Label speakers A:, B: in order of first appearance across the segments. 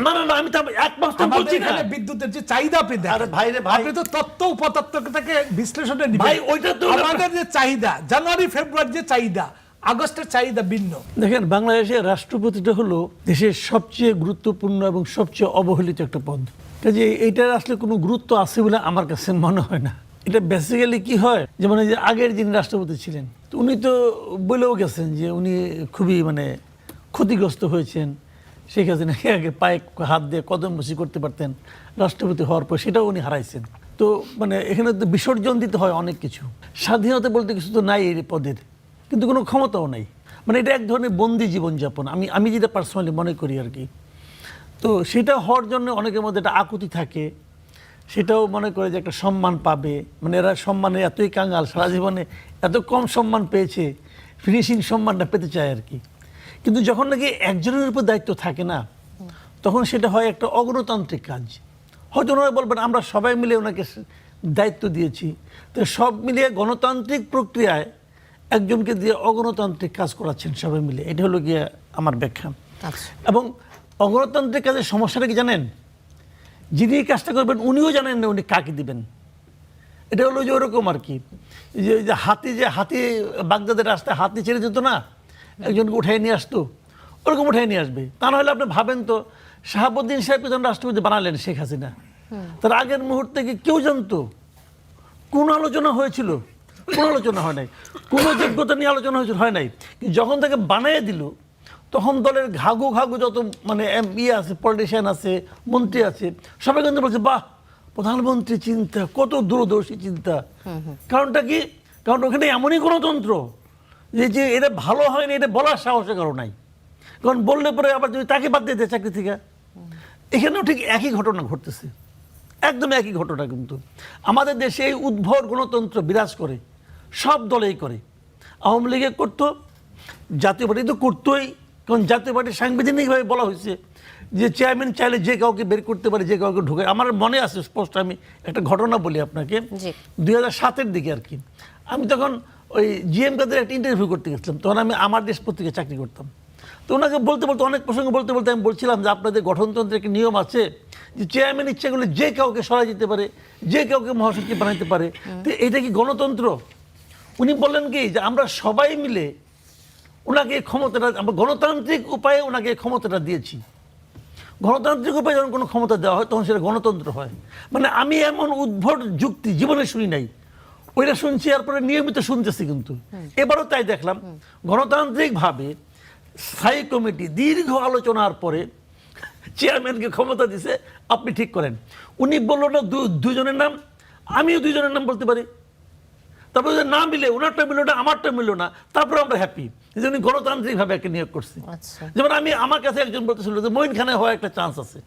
A: না না না, আমি তো এক মাস তো বলছি না।
B: বিদ্যুতের যে চাহিদা আপনি দেখেন,
A: আরে ভাই রে ভাই,
B: আপনি তো তত্ত্ব উপতত্ত্ব থেকে বিশ্লেষণে নিবেন।
A: ভাই ওইটা তো
B: আমাদের যে চাহিদা জানুয়ারি ফেব্রুয়ারি যে চাহিদা, আগস্টের চাহিদা ভিন্ন।
C: দেখেন, বাংলাদেশের রাষ্ট্রপতিটা হলো দেশের সবচেয়ে গুরুত্বপূর্ণ এবং সবচেয়ে অবহেলিত একটা পদ। কাজে এইটার আসলে কোনো গুরুত্ব আছে বলে আমার কাছে মনে হয় না। এটা বেসিক্যালি কি হয়, যেমন এই যে আগের যিনি রাষ্ট্রপতি ছিলেন, তো উনি তো বলেও গেছেন যে উনি খুবই ক্ষতিগ্রস্ত হয়েছেন। শেখ হাসিনাকে আগে পায়ে হাত দিয়ে কদম বসি করতে পারতেন রাষ্ট্রপতি হওয়ার পর, সেটাও উনি হারাইছেন। তো এখানে তো বিসর্জন দিতে হয় অনেক কিছু। স্বাধীনতা বলতে কিছু তো নাই এই পদের, কিন্তু কোনো ক্ষমতাও নাই। এটা এক ধরনের বন্দি জীবনযাপন, আমি যেটা পার্সোনালি মনে করি আর কি। তো সেটা হওয়ার জন্য অনেকের মধ্যে একটা আকুতি থাকে, সেটাও মনে করে যে একটা সম্মান পাবে, এরা সম্মানের এতই কাঙ্গাল, সারা জীবনে এত কম সম্মান পেয়েছে, ফিনিশিং সম্মানটা পেতে চায় আর কি। কিন্তু যখন নাকি একজনের উপর দায়িত্ব থাকে না, তখন সেটা হয় একটা অগণতান্ত্রিক কাজ। হয়তো ওনারা বলবেন আমরা সবাই মিলে ওনাকে দায়িত্ব দিয়েছি, তো সব মিলিয়ে গণতান্ত্রিক প্রক্রিয়ায় একজনকে দিয়ে অগণতান্ত্রিক কাজ করাচ্ছেন সবাই মিলে। এটা হলো গিয়ে আমার ব্যাখ্যা। এবং অগণতান্ত্রিক কাজের সমস্যাটা কি জানেন, যিনি এই কাজটা করবেন উনিও জানেন না উনি কাকে দিবেন। এটা হলো যে ওরকম আর কি, যে হাতি বাগদাদের রাস্তায় হাতি ছেড়ে যেত না, একজনকে উঠাই নিয়ে আসতো, ওরকম উঠাই নিয়ে আসবে। তা নাহলে আপনি ভাবেন তো, শাহাবুদ্দিন সাহেবকে যখন রাষ্ট্রপতি বানালেন শেখ হাসিনা, তার আগের মুহূর্তে কি কেউ জানতো? কোন আলোচনা হয়েছিল? কোনো আলোচনা হয় নাই। কোনো যোগ্যতা নিয়ে আলোচনা হয়েছিল? হয় নাই। যখন তাকে বানিয়ে দিল, তখন দলের ঘাঘু যত আছে, পলিটিশিয়ান আছে, মন্ত্রী আছে, সবাই কিন্তু বলছে বাহ, প্রধানমন্ত্রী চিন্তা, কত দূরদর্শী চিন্তা। কারণটা কি? কারণ ওখানে এমনই গণতন্ত্র যে এটা ভালো হয়নি এটা বলার সাহসের কারণ নাই। কারণ বললে পরে আবার যদি তাকে বাদ দিয়ে দেয় চাকরি থেকে। এখানেও ঠিক একই ঘটনা ঘটতেছে, একদম একই ঘটনা। কিন্তু আমাদের দেশে এই উদ্ভট গণতন্ত্র বিরাজ করে, সব দলেই করে। আওয়ামী লীগে করতো, জাতীয় পার্টি তো করতোই, কারণ জাতীয় পার্টি সাংবিধানিকভাবে বলা হয়েছে যে চেয়ারম্যান চাইলে যে কাউকে বের করতে পারে, যে কাউকে ঢুকে। আমার মনে আছে স্পষ্ট, আমি একটা ঘটনা বলি আপনাকে। 2007-এর দিকে আর কি, আমি তখন ওই জিএম কাদের একটা ইন্টারভিউ করতে গেছিলাম। তখন আমি আমার দেশ পত্রিকায় চাকরি করতাম। তো ওনাকে বলতে অনেক প্রসঙ্গে বলতে আমি বলছিলাম যে আপনাদের গঠনতন্ত্রের একটা নিয়ম আছে যে চেয়ারম্যান ইচ্ছা করলে যে কাউকে সরাই দিতে পারে, যে কাউকে মহাসচিব বানাইতে পারে। তো এটা কি গণতন্ত্র? উনি বললেন কি যে আমরা সবাই মিলে ওনাকে ক্ষমতাটা, আমরা গণতান্ত্রিক উপায়ে ওনাকে ক্ষমতাটা দিয়েছি। গণতান্ত্রিক উপায়ে যখন কোনো ক্ষমতা দেওয়া হয় তখন সেটা গণতন্ত্র হয়। আমি এমন উদ্ভট যুক্তি জীবনে শুনি নাই, ওইটা শুনছি, এরপরে নিয়মিত শুনতেছি। কিন্তু এবারও তাই দেখলাম, গণতান্ত্রিকভাবে স্থায়ী কমিটি দীর্ঘ আলোচনার পরে চেয়ারম্যানকে ক্ষমতা দিছে, আপনি ঠিক করেন। উনি বললো না দুজনের নাম, আমিও দুজনের নাম বলতে পারি। তারপরে যদি না মিলে, ওনারটা মিললো না, আমারটা মিললো না, তারপরে আমরা হ্যাপি যে উনি গণতান্ত্রিকভাবে একটা নিয়োগ করছি। যেমন আমার কাছে একজন বলতেছিল যে মঈন খানে হওয়ার একটা চান্স আছে,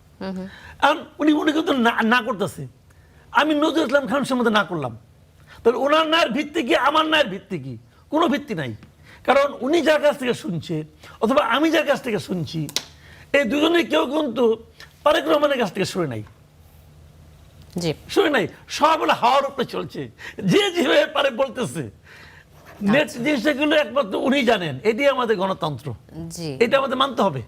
C: আর উনি কিন্তু না করতেছে। আমি নজরুল ইসলাম খান সম্বন্ধে না করলাম, তাহলে ওনার ন্যায়ের ভিত্তি কি, আমার ন্যায়ের ভিত্তি কি? কোনো ভিত্তি নাই। কারণ উনি যার কাছ থেকে শুনছে অথবা আমি যার কাছ থেকে শুনছি, এই দুজনে কেউ কিন্তু তারেক রহমানের কাছ থেকে শুনে নাই, শুনে নাই। সব বলে হাওয়ার উপরে চলছে, যে যেভাবে পারে বলতেছে। জিনিসগুলো একমাত্র উনি জানেন। এটি আমাদের গণতন্ত্র, এটা আমাদের মানতে হবে।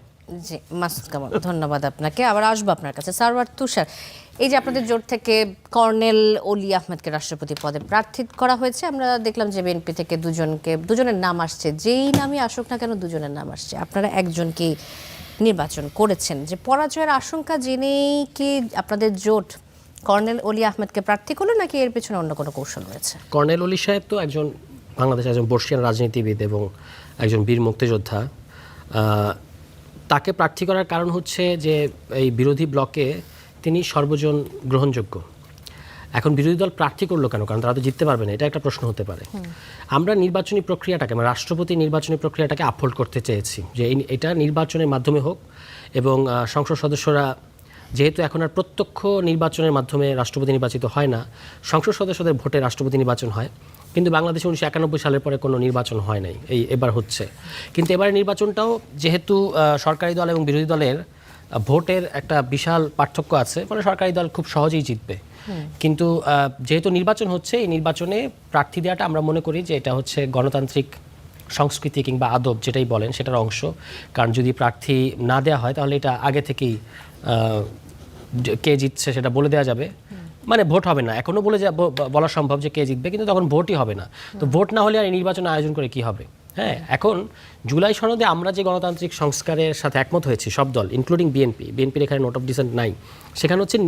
D: জি মাসুদ কামাল, ধন্যবাদ আপনাকে। আবার আসবো আপনার কাছে। সারওয়ার তুষার, এই যে আপনাদের জোট থেকে কর্নেল অলি আহমেদকে রাষ্ট্রপতি পদে প্রার্থী করা হয়েছে, আমরা দেখলাম যে বিএনপি থেকে দুজনের নাম আসছে। যেই নামই আসুক না কেন, দুজনের নাম আসছে। আপনারা একজনকেই নির্বাচন করেছেন। যে পরাজয়ের আশঙ্কা জেনেই কি আপনাদের জোট কর্নেল অলি আহমেদকে প্রার্থী করলো, নাকি এর পেছনে অন্য কোনো কৌশল রয়েছে?
E: কর্নেল অলি সাহেব তো একজন বাংলাদেশের একজন বর্ষিয়ান রাজনীতিবিদ এবং একজন বীর মুক্তিযোদ্ধা। তাকে প্রার্থী করার কারণ হচ্ছে যে এই বিরোধী ব্লকে তিনি সর্বজন গ্রহণযোগ্য। এখন বিরোধী দল প্রার্থী করলো কেন? কারণ তারা তো জিততে পারবে না, এটা একটা প্রশ্ন হতে পারে। আমরা নির্বাচনী প্রক্রিয়াটাকে, রাষ্ট্রপতি নির্বাচনী প্রক্রিয়াটাকে আপহোল্ড করতে চেয়েছি, যে এটা নির্বাচনের মাধ্যমে হোক। এবং সংসদ সদস্যরা যেহেতু এখন আর প্রত্যক্ষ নির্বাচনের মাধ্যমে রাষ্ট্রপতি নির্বাচিত হয় না, সংসদ সদস্যদের ভোটে রাষ্ট্রপতি নির্বাচন হয়। কিন্তু বাংলাদেশে 1991 সালের পরে কোনো নির্বাচন হয় নাই, এবার হচ্ছে। কিন্তু এবারের নির্বাচনটাও যেহেতু সরকারি দল এবং বিরোধী দলের ভোটের একটা বিশাল পার্থক্য আছে, ফলে সরকারি দল খুব সহজেই জিতবে। কিন্তু যেহেতু নির্বাচন হচ্ছে, এই নির্বাচনে প্রার্থী দেওয়াটা আমরা মনে করি যে এটা হচ্ছে গণতান্ত্রিক সংস্কৃতি কিংবা আদব যেটাই বলেন সেটার অংশ। কারণ যদি প্রার্থী না দেওয়া হয় তাহলে এটা আগে থেকেই কে জিতছে সেটা বলে দেওয়া যাবে, মানে ভোট হবে না। এখনো বলা সম্ভব যে কে জিতবে, কিন্তু তখন ভোটই হবে না। তো ভোট না হলে আর এই নির্বাচন আয়োজন করে কি হবে? হ্যাঁ, এখন জুলাই সনদে আমরা যে গণতান্ত্রিক সংস্কারের সাথে একমত হয়েছি সব দল, ইনক্লুডিং বিএনপির এখানে নোট অফ ডিসেন্ট নাই। সেখানে হচ্ছে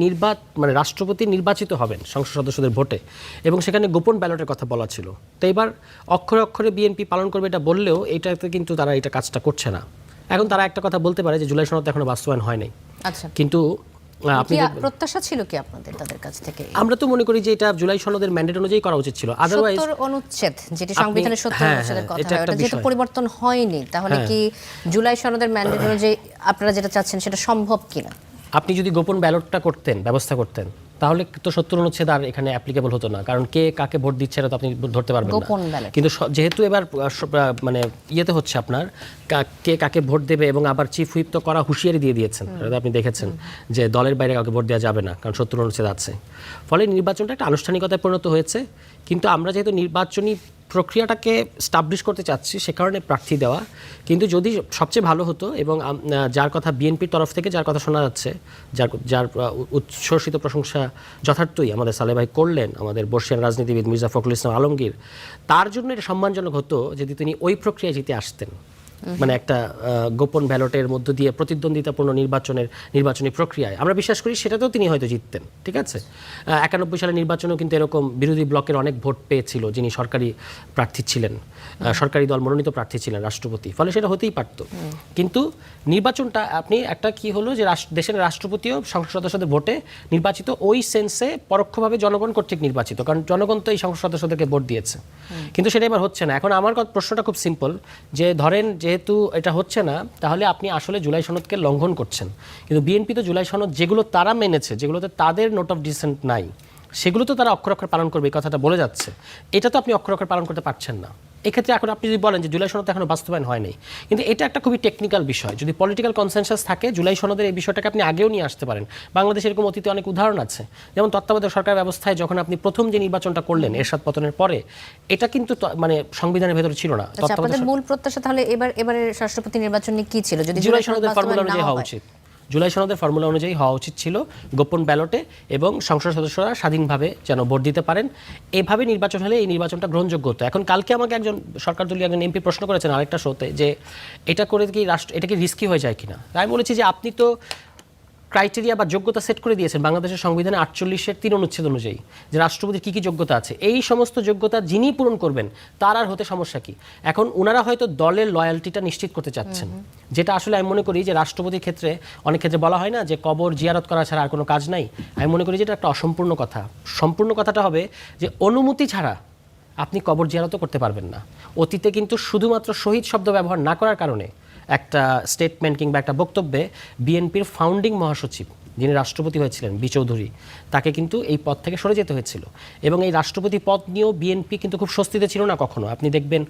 E: মানে রাষ্ট্রপতি নির্বাচিত হবেন সংসদ সদস্যদের ভোটে, এবং সেখানে গোপন ব্যালটের কথা বলা ছিল। তো এবার অক্ষরে অক্ষরে বিএনপি পালন করবে এটা বললেও এইটাতে কিন্তু তারা এটা কাজটা করছে না। এখন তারা একটা কথা বলতে পারে যে জুলাই সনদ এখনো বাস্তবায়ন হয় নাই।
D: আচ্ছা,
E: কিন্তু আপনি
D: প্রত্যাশা ছিল কি আপনাদের তাদের কাছ থেকে?
E: আমরা তো মনে করি যে এটা জুলাই সনদের ম্যান্ডেট অনুযায়ী করা উচিত ছিল। আদারওয়াইজ
D: 70 অনুচ্ছেদ, যেটি সংবিধানের 70 অনুচ্ছেদের কথা,
E: এটা একটা
D: এটা যেহেতু
E: বিষয়।
D: পরিবর্তন হয়নি, তাহলে কি জুলাই সনদের ম্যান্ডেট অনুযায়ী আপনারা যেটা চাচ্ছেন সেটা সম্ভব কিনা?
E: আপনি যদি গোপন ব্যালটটা করতেন, ব্যবস্থা করতেন, তাহলে তো 70 অনুচ্ছেদ আর এখানে অ্যাপ্লিকেবল হতো না। কারণ কে কাকে ভোট দিচ্ছে এটা তো আপনি ধরতে পারবেন না।
D: গোপন ব্যালট।
E: কিন্তু যেহেতু এবার মানে ইয়েতে হচ্ছে আপনার কে কাকে ভোট দেবে, এবং আবার চিফ হুইপ তো করা হুঁশিয়ারি দিয়ে দিয়েছেন, এটা আপনি দেখেছেন যে দলের বাইরে কাউকে ভোট দেওয়া যাবে না, কারণ 70 অনুচ্ছেদ আছে। ফলে নির্বাচনটা একটা আনুষ্ঠানিকতায় পরিণত হয়েছে। কিন্তু আমরা যেহেতু নির্বাচনী প্রক্রিয়াটাকে স্টাবলিশ করতে চাচ্ছি, সে কারণে প্রার্থী দেওয়া। কিন্তু যদি সবচেয়ে ভালো হতো, এবং যার কথা বিএনপির তরফ থেকে যার কথা শোনা যাচ্ছে, যার উচ্ছ্বসিত প্রশংসা যথার্থই আমাদের সালেহ ভাই করলেন, আমাদের বর্ষিয়ান রাজনীতিবিদ মির্জা ফখরুল ইসলাম আলমগীর, তার জন্য এটা সম্মানজনক হতো যদি তিনি ওই প্রক্রিয়ায় জিতে আসতেন। মানে একটা গোপন ব্যালটের মধ্য দিয়ে প্রতিদ্বন্দ্বিতাপূর্ণ নির্বাচনী প্রক্রিয়ায় আমরা বিশ্বাস করি সেটাতেও তিনি হয়তো জিততেন। ঠিক আছে, 91 সালের নির্বাচনেও কিন্তু এরকম বিরোধী ব্লকের অনেক ভোট পেয়েছিল যিনি সরকারি প্রার্থী ছিলেন, সরকারি দল মনোনীত প্রার্থী ছিলেন রাষ্ট্রপতি। ফলে সেটা হতেই পারত। কিন্তু নির্বাচনটা আপনি একটা কি হলো যে দেশের রাষ্ট্রপতিও সংসদ সদস্যদের ভোটে নির্বাচিত, ওই সেন্সে পরোক্ষভাবে জনগণ কর্তৃক নির্বাচিত, কারণ জনগণ তো এই সংসদ সদস্যদেরকে ভোট দিয়েছে। কিন্তু সেটা এবার হচ্ছে না। এখন আমার প্রশ্নটা খুব সিম্পল, যে ধরেন যেহেতু এটা হচ্ছে না, তাহলে আপনি আসলে জুলাই সনদকে লঙ্ঘন করছেন। কিন্তু বিএনপি তো জুলাই সনদ যেগুলো তারা মেনেছে, যেগুলোতে তাদের নোট অফ ডিসেন্ট নাই, সেগুলো তো তারা অক্ষর অক্ষর পালন করবে, এই কথাটা বলে যাচ্ছে। এটা তো আপনি অক্ষর অক্ষর পালন করতে পারছেন না। এক্ষেত্রে এখন আপনি যদি বলেন যে জুলাই সনদ এখনো বাস্তবায়ন হয়নি, কিন্তু এটা একটা খুবই টেকনিক্যাল বিষয়। যদি পলিটিক্যাল কনসেনসাস থাকে, জুলাই সনদের এই বিষয়টাকে আপনি আগেও নিয়ে আসতে পারেন। বাংলাদেশে এরকম অতীতে অনেক উদাহরণ আছে, যেমন তত্ত্বাবধায়ক সরকার ব্যবস্থায় যখন আপনি প্রথম যে নির্বাচনটা করলেন এরশাদ পতনের পরে, এটা কিন্তু মানে সংবিধানের ভেতরে ছিল না।
D: আপনাদের মূল প্রত্যাশা তাহলে এবারের রাষ্ট্রপতি নির্বাচন কি ছিল? যদি
E: জুলাই সনদের ফর্মুলা অনুযায়ী হওয়া উচিত, জুলাই সনদের ফর্মুলা অনুযায়ী হওয়া উচিত ছিল গোপন ব্যালটে, এবং সংসদ সদস্যরা স্বাধীনভাবে যেন ভোট দিতে পারেন। এভাবে নির্বাচন হলে এই নির্বাচনটা গ্রহণযোগ্য হতো। এখন কালকে আমাকে একজন সরকার দলীয় একজন এমপি প্রশ্ন করেছেন আরেকটা শোতে, যে এটা করে কি এটা কি রিস্কি হয়ে যায় কিনা। আমি বলেছি যে আপনি তো ক্রাইটেরিয়া বা যোগ্যতা সেট করে দিয়েছেন বাংলাদেশের সংবিধানে 48-এর 3 অনুচ্ছেদ অনুযায়ী, যে রাষ্ট্রপতির কী কী যোগ্যতা আছে। এই সমস্ত যোগ্যতা যিনি পূরণ করবেন তার আর হতে সমস্যা কি? এখন ওনারা হয়তো দলের লয়ালটিটা নিশ্চিত করতে চাচ্ছেন, যেটা আসলে আমি মনে করি যে রাষ্ট্রপতির ক্ষেত্রে অনেক ক্ষেত্রে বলা হয় না যে কবর জিয়ারত করা ছাড়া আর কোনো কাজ নাই। আমি মনে করি যে এটা একটা অসম্পূর্ণ কথা। সম্পূর্ণ কথাটা হবে যে অনুমতি ছাড়া আপনি কবর জিয়ারতও করতে পারবেন না। অতীতে কিন্তু শুধুমাত্র শহীদ শব্দ ব্যবহার না করার কারণে একটা স্টেটমেন্ট কিংবা একটা বক্তব্যে বিএনপির ফাউন্ডিং মহাসচিব যিনি রাষ্ট্রপতি হয়েছিলেন বি চৌধুরী, তাকে কিন্তু এই পদ থেকে সরে যেতে হয়েছিল। এবং এই রাষ্ট্রপতি পদ নিয়েও বিএনপি কিন্তু খুব স্বস্তিতে ছিল না কখনো। আপনি দেখবেন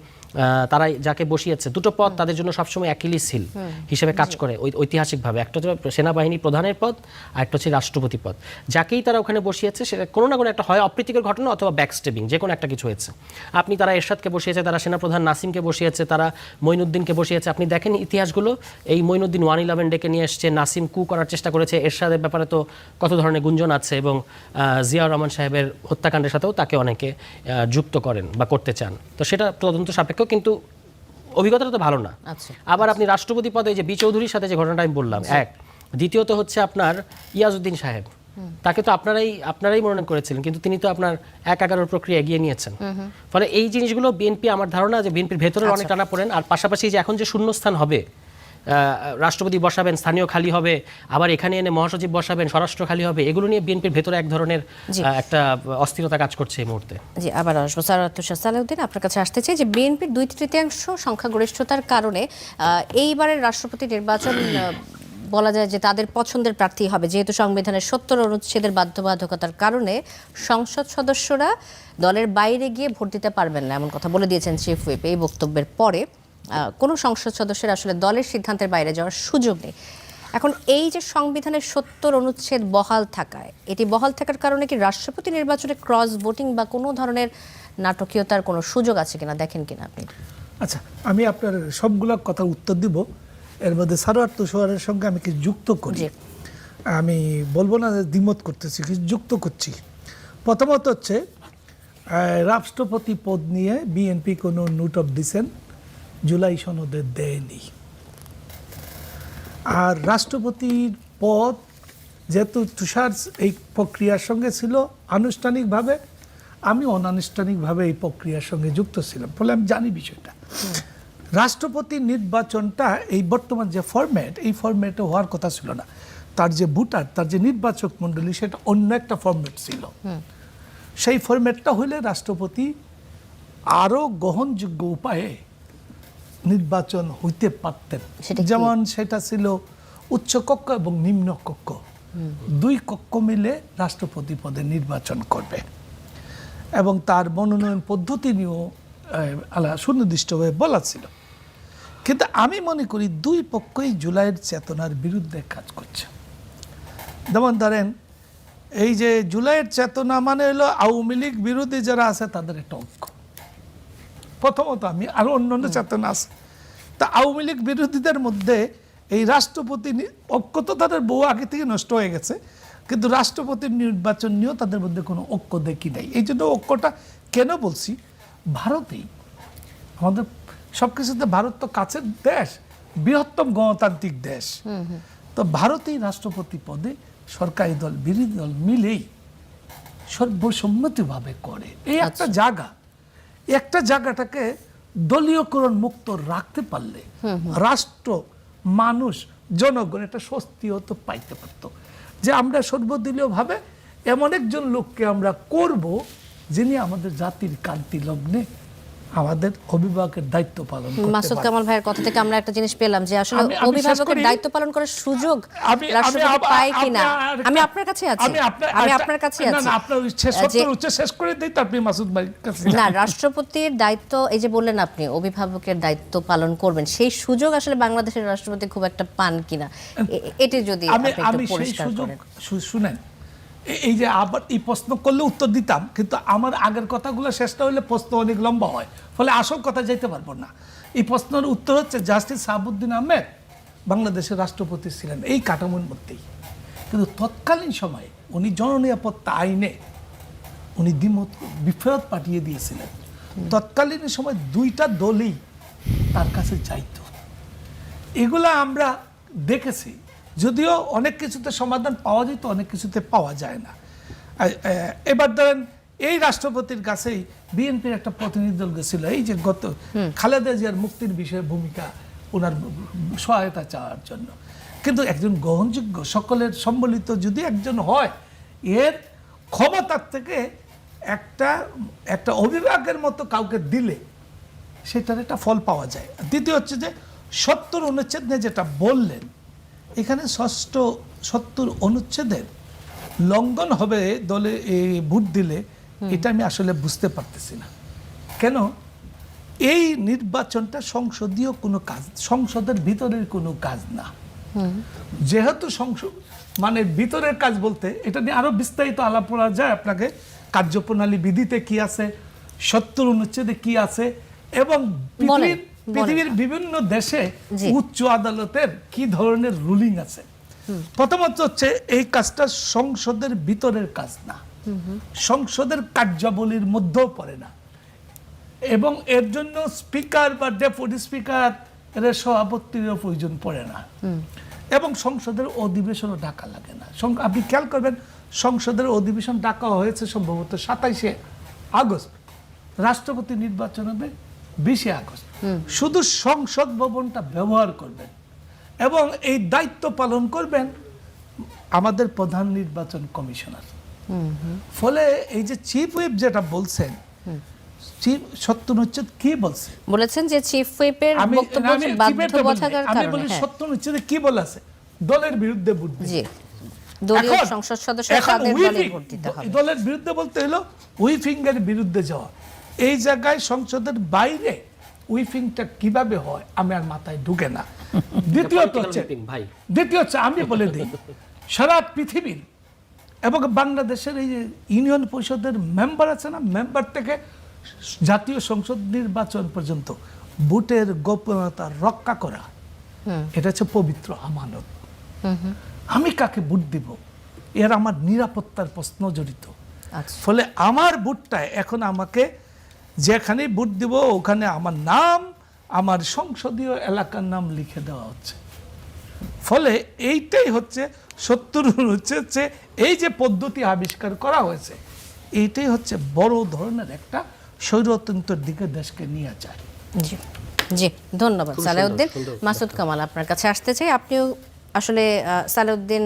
E: তারা যাকে বসিয়েছে, দুটো পদ তাদের জন্য সবসময় অ্যাকিলিস হিল হিসেবে কাজ করে ঐতিহাসিকভাবে। একটা হচ্ছে সেনাবাহিনী প্রধানের পদ, আর একটা হচ্ছে রাষ্ট্রপতি পদ। যাকেই তারা ওখানে বসিয়েছে সেটা কোনো না কোনো একটা হয় অপ্রীতিকর ঘটনা অথবা ব্যাকস্টেবিং, যে কোনো একটা কিছু হয়েছে। আপনি তারা এরশাদকে বসিয়েছে, তারা সেনাপ্রধান নাসিমকে বসিয়েছে, তারা মঈনুদ্দিনকে বসিয়েছে। আপনি দেখেন ইতিহাসগুলো, এই মঈনুদ্দিন 111 ডেকে নিয়ে এসছে, নাসিম কু করার চেষ্টা করেছে, এরশাদের ব্যাপারে তো কত ধরনের গুঞ্জন আছে, এবং জিয়াউর রহমান সাহেবের হত্যাকাণ্ডের সাথেও তাকে অনেকে যুক্ত করেন বা করতে চান। তো সেটা তদন্ত সাপেক্ষ, কিন্তু অভিজ্ঞতাটা তো ভালো না। আবার আপনি রাষ্ট্রপতি পদে যে বি চৌধুরীর সাথে যে ঘটনাটা আমি বললাম, এক। দ্বিতীয়ত হচ্ছে আপনার ইয়াজউদ্দিন সাহেব, তাকে তো আপনারাই মনোনয়ন করেছিলেন, কিন্তু তিনি তো আপনার 1/11 প্রক্রিয়া এগিয়ে নিয়েছেন। ফলে এই জিনিসগুলো বিএনপি, আমার ধারণা যে বিএনপির ভেতরে অনেক টানা পড়েন। আর পাশাপাশি যে এখন যে শূন্যস্থান হবে, রাষ্ট্রপতি বসাবেন, স্থানীয় খালি হবে, আবার এখানে এনে মহাসচিব বসাবেন, স্বরাষ্ট্র খালি হবে, এগুলো নিয়ে বিএনপির ভেতরে এক ধরনের একটা অস্থিরতা কাজ করছে এই মুহূর্তে।
D: জি, আবার আসবো সারওয়ার তুষার সালেউদ্দিন, আপনার কাছে আসতে চাই যে বিএনপির 2/3 সংখ্যাগরিষ্ঠতার কারণে এইবারের রাষ্ট্রপতি নির্বাচন বলা যায় যে তাদের পছন্দের প্রার্থী হবে, যেহেতু সংবিধানের 70 অনুচ্ছেদের বাধ্যবাধকতার কারণে সংসদ সদস্যরা দলের বাইরে গিয়ে ভোট দিতে পারবেন না, এমন কথা বলে দিয়েছেন চিফ হুইপ। এই বক্তব্যের পরে কোনো সংসদ সদস্যের আসলে দলের সিদ্ধান্তের বাইরে যাওয়ার সুযোগ নেই। এখন এই যে সংবিধানের 70 অনুচ্ছেদ বহাল থাকায়, এটি বহাল থাকার কারণে কি রাষ্ট্রপতি নির্বাচনে ক্রস ভোটিং বা কোনো ধরনের নাটকীয়তার কোনো সুযোগ আছে কিনা, দেখেন কিনা আপনি?
B: আচ্ছা, আমি আপনার সবগুলো কথা উত্তর দিব, এর মধ্যে সারোয়ার তুষারের সঙ্গে আমি কি যুক্ত করি,
D: জি।
B: আমি বলবো না যে দ্বিমত করতেছি, কিছু যুক্ত করছি। প্রথমত হচ্ছে রাষ্ট্রপতি পদ নিয়ে বিএনপি কোনো নোট অফ ডিসেন্ট জুলাই সনদে দেয়নি। আর রাষ্ট্রপতির পদ যেহেতু তুষার এই প্রক্রিয়ার সঙ্গে ছিল আনুষ্ঠানিকভাবে, আমি অনানুষ্ঠানিকভাবে এই প্রক্রিয়ার সঙ্গে যুক্ত ছিলাম, ফলে আমি জানি বিষয়টা। রাষ্ট্রপতি নির্বাচনটা এই বর্তমান যে ফরম্যাট, এই ফরম্যাটে হওয়ার কথা ছিল না। তার যে ভোটার, তার যে নির্বাচক মণ্ডলী, সেটা অন্য একটা ফরম্যাট ছিল। সেই ফরম্যাটটা হইলে রাষ্ট্রপতি আরো গ্রহণযোগ্য উপায়ে নির্বাচন হইতে পারতেন।
D: সেটা কি?
B: যেমন সেটা ছিল উচ্চ কক্ষ এবং নিম্ন কক্ষ, দুই কক্ষ মিলে রাষ্ট্রপতি পদে নির্বাচন করবে এবং তার মনোনয়ন পদ্ধতি নিয়েও সুনির্দিষ্টভাবে বলা ছিল। কিন্তু আমি মনে করি দুই পক্ষই জুলাইয়ের চেতনার বিরুদ্ধে কাজ করছে। যেমন ধরেন, এই যে জুলাইয়ের চেতনা মানে হলো আওয়ামী লীগ বিরোধী যারা আছে তাদের একটা ঐক্য। প্রথমত আমি আরো অন্যান্য চেতনা আছে, তা আওয়ামী লীগ বিরোধীদের মধ্যে এই রাষ্ট্রপতি ঐক্য তো তাদের বহু আগে থেকে নষ্ট হয়ে গেছে, কিন্তু রাষ্ট্রপতির নির্বাচন নিয়েও তাদের মধ্যে কোনো ঐক্য দেখি নাই। এই জন্য ঐক্যটা কেন বলছি, ভারতেই আমাদের সবকিছুতে ভারত তো কাছের দেশ, বৃহত্তম গণতান্ত্রিক দেশ, তো ভারতেই রাষ্ট্রপতি পদে সরকারি দল বিরোধী দল মিলেই সর্বসম্মতিভাবে করে। এই একটা জায়গা, একটা জায়গাটাকে দলীয়করণ মুক্ত রাখতে পারলে রাষ্ট্র, মানুষ, জনগণ একটা স্বস্তি হতো, পাইতে পারত যে আমরা সর্বদলীয়ভাবে এমন একজন লোককে আমরা করব যিনি আমাদের জাতির কান্তি লগ্নে আমাদের অভিভাবকের দায়িত্ব পালন করতে
D: মাসুদ
B: পারবে।
D: কামাল ভাইয়ের কথা থেকে আমরা একটা জিনিস পেলাম যে আসলে
B: আমি শেষ
D: অভিভাবকের
B: করি।
D: দায়িত্ব পালন করার সুযোগ
B: আমি-
D: রাষ্ট্রপতি
B: আমি-
D: পায় কিনা,
B: আমি-
D: আমি আপনার কাছে আছি,
B: আমি
D: আমি আপনার কাছে
B: না,
D: আছি
B: না, আপনার শেষ করে দিই, তারপরে মাসুদ ভাইয়ের কাছে
D: না, রাষ্ট্রপতির দায়িত্ব, এই যে বললেন আপনি অভিভাবকের দায়িত্ব পালন করবেন, সেই সুযোগ আসলে বাংলাদেশের রাষ্ট্রপতি খুব একটা পান কিনা, এটি যদি
B: আমি
D: আপনি একটু
B: আমি সেই
D: পরিষ্কার
B: সুযোগ
D: করেন।
B: শুনেন, এই যে আবার এই প্রশ্ন করলে উত্তর দিতাম, কিন্তু আমার আগের কথাগুলো শেষটা হলে প্রশ্ন অনেক লম্বা হয়, ফলে আসল কথা যাইতে পারবো না। এই প্রশ্নের উত্তর হচ্ছে জাস্টিস সাহাবুদ্দিন আহমেদ বাংলাদেশের রাষ্ট্রপতি ছিলেন এই কাঠামোর মধ্যেই, কিন্তু তৎকালীন সময়ে উনি জননিরাপত্তা আইনে উনি বিফেরত পাঠিয়ে দিয়েছিলেন। তৎকালীন সময় দুইটা দলই তার কাছে যাইতো। এগুলা আমরা দেখেছি, যদিও অনেক কিছুতে সমাধান পাওয়া যেত, অনেক কিছুতে পাওয়া যায় না। এবার ধরেন এই রাষ্ট্রপতির কাছেই বিএনপির একটা প্রতিনিধি দল গেছিল, এই যে গত খালেদা জিয়ার মুক্তির বিষয়ে ভূমিকা, ওনার সহায়তা চাওয়ার জন্য। কিন্তু একজন গ্রহণযোগ্য, সকলের সম্বলিত যদি একজন হয়, এর ক্ষমতার থেকে একটা অভিভাবকের মতো কাউকে দিলে সেটার একটা ফল পাওয়া যায়। দ্বিতীয় হচ্ছে যে 70 অনুচ্ছেদ নিয়ে যেটা বললেন, এখানে 70 অনুচ্ছেদের লঙ্ঘন হবে দলে ভোট দিলে, এটা আমি আসলে বুঝতে পারতেছি না। কেন এই নির্বাচনটা সংসদীয় কোনো কাজ, সংসদের ভিতরের কোনো কাজ না। যেহেতু সংসদ মানে ভিতরের কাজ বলতে এটা নিয়ে আরো বিস্তারিত আলাপ করা যায়, আপনাকে কার্যপ্রণালী বিধিতে কি আছে, 70 অনুচ্ছেদে কি আছে, এবং পৃথিবীর বিভিন্ন দেশে উচ্চ আদালতের কি ধরনের রুলিং আছে। প্রথমত হচ্ছে এই কাজটা সংসদের ভিতরের কাজ না, সংসদের কার্যাবলীর মধ্যেও পড়ে না, এবং এর জন্য স্পিকার বা ডেপুটি স্পিকার এর সভাপতিরও প্রয়োজন পড়ে না, এবং সংসদের অধিবেশনও ডাকা লাগে না। আপনি খেয়াল করবেন, সংসদের অধিবেশন ডাকা হয়েছে সম্ভবত 27শে আগস্ট, রাষ্ট্রপতি নির্বাচন হবে 20শে আগস্ট। শুধু সংসদ ভবনটা ব্যবহার করবেন এবং এই দায়িত্ব পালন করবেন আমাদের প্রধান নির্বাচন কমিশনার। ফলে এই যে চিফ হুইপ যেটা বলছেন, চিফ 70 অনুচ্ছেদ কি বলছে,
D: বলেছেন যে চিফ হুইপের বক্তব্য বাধ্যবাধকতার
B: আমি
D: কারণে,
B: বলি
D: হ্যাঁ।
B: 70 অনুচ্ছেদে কি বলেছে, দলের বিরুদ্ধে ভোট দিতে।
D: জি, দলীয়
B: এখন-
D: সংসদ সদস্য
B: এখন
D: তাদের দলে
B: হুইপিং,
D: ভোট দিতে হবে।
B: দলের বিরুদ্ধে বলতে হলো উইফিংয়ের বিরুদ্ধে যাওয়া। এই জায়গায় সংসদের বাইরে উইফিংটা কিভাবে হয় আমি আর মাথায় ঢুকে না। দ্বিতীয়ত হচ্ছে,
E: ভাই
B: আমি বলে দিই, সারা পৃথিবীর এবং বাংলাদেশের এই যে ইউনিয়ন পরিষদের মেম্বার আছে না, মেম্বার থেকে জাতীয় সংসদ নির্বাচন পর্যন্ত ভোটের গোপনীয়তা রক্ষা করা এটা হচ্ছে পবিত্র আমানত। আমি কাকে ভোট দিব এর আমার নিরাপত্তার প্রশ্ন জড়িত।
D: আচ্ছা,
B: ফলে আমার ভোটটা এখন আমাকে যেখানে ভোট দিব ওখানে আমার নাম, আমার সংসদীয় এলাকার নাম লিখে দেওয়া হচ্ছে। ফলে এইটাই হচ্ছে হচ্ছে এই যে পদ্ধতি আবিষ্কার করা হয়েছে, এইটাই হচ্ছে বড় ধরনের একটা স্বৈরতন্ত্রের দিকে দেশকে নিয়ে যায়।
D: জি জি, ধন্যবাদ সালেউদ্দিন। মাসুদ কামাল, আপনার কাছে আসতে চাই। আপনিও আসলে সালেউদ্দিন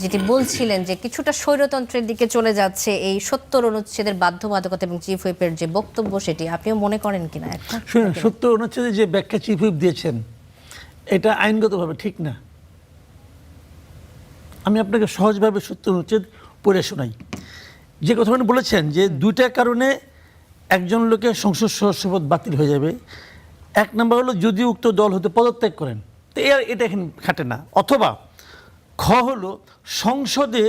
D: যেটি বলছিলেন যে কিছুটা স্বৈরতন্ত্রের দিকে চলে যাচ্ছে এই ৭০ অনুচ্ছেদের বাধ্যবাধকতা এবং চিফ হুইপের যে বক্তব্য, সেটি আপনিও মনে করেন কিনা? একটা
C: শুনুন, ৭০ অনুচ্ছেদে যে ব্যাখ্যা চিফ হুইপ দিয়েছেন এটা আইনগতভাবে ঠিক না। আমি আপনাকে সহজভাবে ৭০ অনুচ্ছেদ পড়ে শোনাই। যে কথাটা বলেছেন যে দুইটা কারণে একজন লোকের সংসদ সদস্যপদ বাতিল হয়ে যাবে। এক নম্বর হলো যদি উক্ত দল হতে পদত্যাগ করেন, তো এটা এখন খাটে না। অথবা খ হলো সংসদে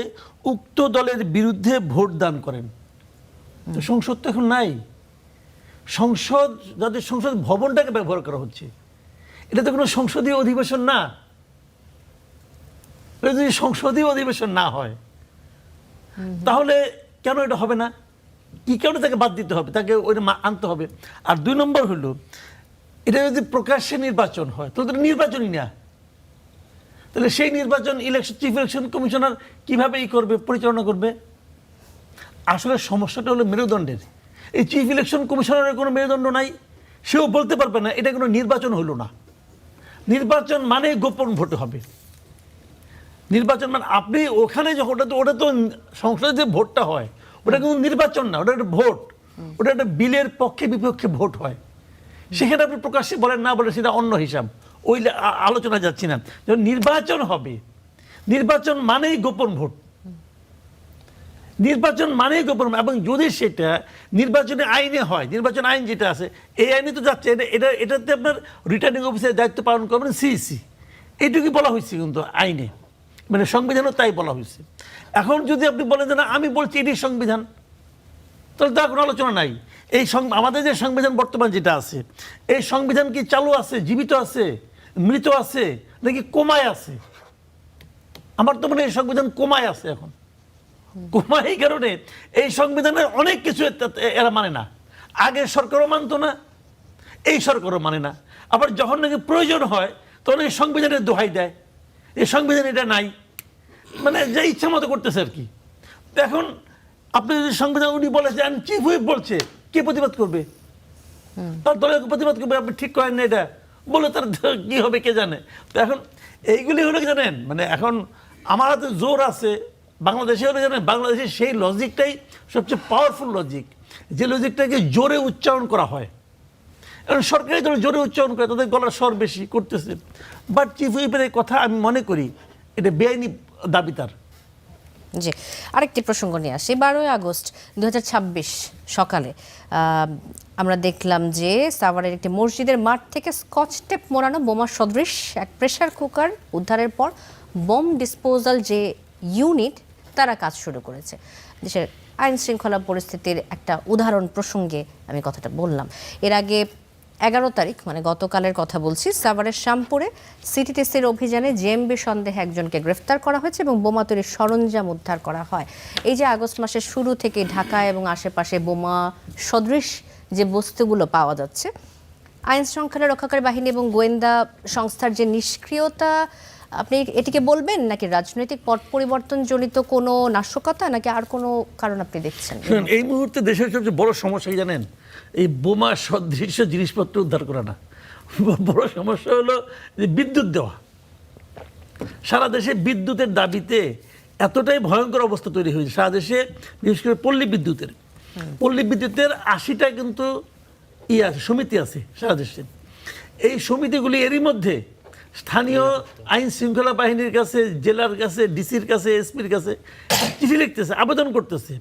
C: উক্ত দলের বিরুদ্ধে ভোট দান করেন। তো সংসদ তো এখন নাই। সংসদ যাদের সংসদ ভবনটাকে ব্যবহার করা হচ্ছে, এটা তো কোনো সংসদীয় অধিবেশন না। এটা যদি সংসদীয় অধিবেশন না হয় তাহলে কেন এটা হবে না? কি কারণে তাকে বাদ দিতে হবে, তাকে ওইটা আনতে হবে? আর ২ নম্বর হলো এটা যদি প্রকাশ্যে নির্বাচন হয় তাহলে তো নির্বাচনই না। তাহলে সেই নির্বাচন চিফ ইলেকশন কমিশনার কিভাবে করবে, পরিচালনা করবে? আসলে সমস্যাটা হলো মেরুদণ্ডের। এই চিফ ইলেকশন কমিশনারের কোনো মেরুদণ্ড নাই, সেও বলতে পারবে না এটা কোনো নির্বাচন হলো না। নির্বাচন মানে গোপন ভোট হবে। নির্বাচন মানে আপনি ওখানে যখন ওটা তো সংসদে যে ভোটটা হয় ওটা কিন্তু নির্বাচন না, ওটা একটা ভোট। ওটা একটা বিলের পক্ষে বিপক্ষে ভোট হয়। সেখানে আপনি প্রকাশ্যে বলেন না বলে সেটা অন্য হিসাব, ওই আলোচনা যাচ্ছি না। যখন নির্বাচন হবে, নির্বাচন মানেই গোপন ভোট। নির্বাচন মানেই গোপন, এবং যদি সেটা নির্বাচনে আইনে হয়, নির্বাচন আইন যেটা আছে এই আইনে তো যাচ্ছে, এটাতে আপনার রিটার্নিং অফিসারের দায়িত্ব পালন করবেন সিইসি। এইটুকুই বলা হয়েছে কিন্তু আইনে, মানে সংবিধানও তাই বলা হয়েছে। এখন যদি আপনি বলেন যে না আমি বলছি এটি সংবিধান, তাহলে তার কোনো আলোচনা নাই। এই আমাদের যে সংবিধান বর্তমান যেটা আছে, এই সংবিধান কি চালু আছে, জীবিত আছে, মৃত আছে, নাকি কোমায় আছে? আমার তো মনে হয় এই সংবিধান কোমায় আছে এখন। কোমায় এই কারণে এই সংবিধানের অনেক কিছু এরা মানে না। আগের সরকারও মানত না, এই সরকারও মানে না। আবার যখন নাকি প্রয়োজন হয় তখন এই সংবিধানের দোহাই দেয়, এই সংবিধান এটা নাই, মানে যে ইচ্ছা মতো করতেছে আর কি। এখন আপনি যদি সংবিধান উনি বলেছেন, চিফ হুইপ বলছে, কে প্রতিবাদ করবে? তার দলের প্রতিবাদ করবে, আপনি ঠিক করেন না এটা বলে তার কি হবে কে জানে। তো এখন এইগুলি হলো কি জানেন, মানে এখন আমার হাতে জোর আছে, বাংলাদেশে হলে জানেন বাংলাদেশের সেই লজিকটাই সবচেয়ে পাওয়ারফুল লজিক, যে লজিকটাকে জোরে উচ্চারণ করা হয়। এখন সরকারি দল জোরে উচ্চারণ করে, তাদের গলার স্বর বেশি করতেছে। বাট চিফ হুইপের এই কথা আমি মনে করি এটা বেআইনি দাবি তার।
D: জি, আরেকটি প্রসঙ্গ নিয়ে আসি। 12ই আগস্ট 2026 সকালে আমরা দেখলাম যে সাভারের একটি মসজিদের মাঠ থেকে স্কচ টেপ মোড়ানো বোমা সদৃশ এক প্রেসার কুকার উদ্ধারের পর বোম ডিসপোজাল যে ইউনিট তারা কাজ শুরু করেছে। দেশের আইন শৃঙ্খলা পরিস্থিতির একটা উদাহরণ প্রসঙ্গে আমি কথাটা বললাম। এর আগে 11 তারিখ মানে গতকালের কথা বলছি, সাভারের শ্যামপুরে সিটিটিসির অভিযানে জেএমবি সন্দেহে একজনকে গ্রেফতার করা হয়েছে এবং বোমা তৈরির সরঞ্জাম উদ্ধার করা হয়। এই যে আগস্ট মাসের শুরু থেকে ঢাকা এবং আশেপাশে বোমা সদৃশ যে বস্তুগুলো পাওয়া যাচ্ছে, আইন শৃঙ্খলা রক্ষাকারী বাহিনী এবং গোয়েন্দা সংস্থার যে নিষ্ক্রিয়তা, আপনি এটিকে বলবেন নাকি রাজনৈতিক পট পরিবর্তন জনিত কোনো নাশকতা, নাকি আর কোনো কারণ আপনি দেখছেন?
C: এই মুহূর্তে দেশের সবচেয়ে বড় সমস্যা কি জানেন? এই বোমা সদৃশ জিনিসপত্র উদ্ধার করা না, বড় সমস্যা হলো যে বিদ্যুৎ দেওয়া। সারা দেশে বিদ্যুতের দাবিতে এতটাই ভয়ঙ্কর অবস্থা তৈরি হয়েছে সারা দেশে, বিশেষ করে পল্লী বিদ্যুতের 80টা কিন্তু আছে, সমিতি আছে সারা দেশে। এই সমিতিগুলি এরই মধ্যে স্থানীয় আইন শৃঙ্খলা বাহিনীর কাছে, জেলার কাছে, ডিসির কাছে, এসপির কাছে চিঠি লিখতেছে, আবেদন করতেছে।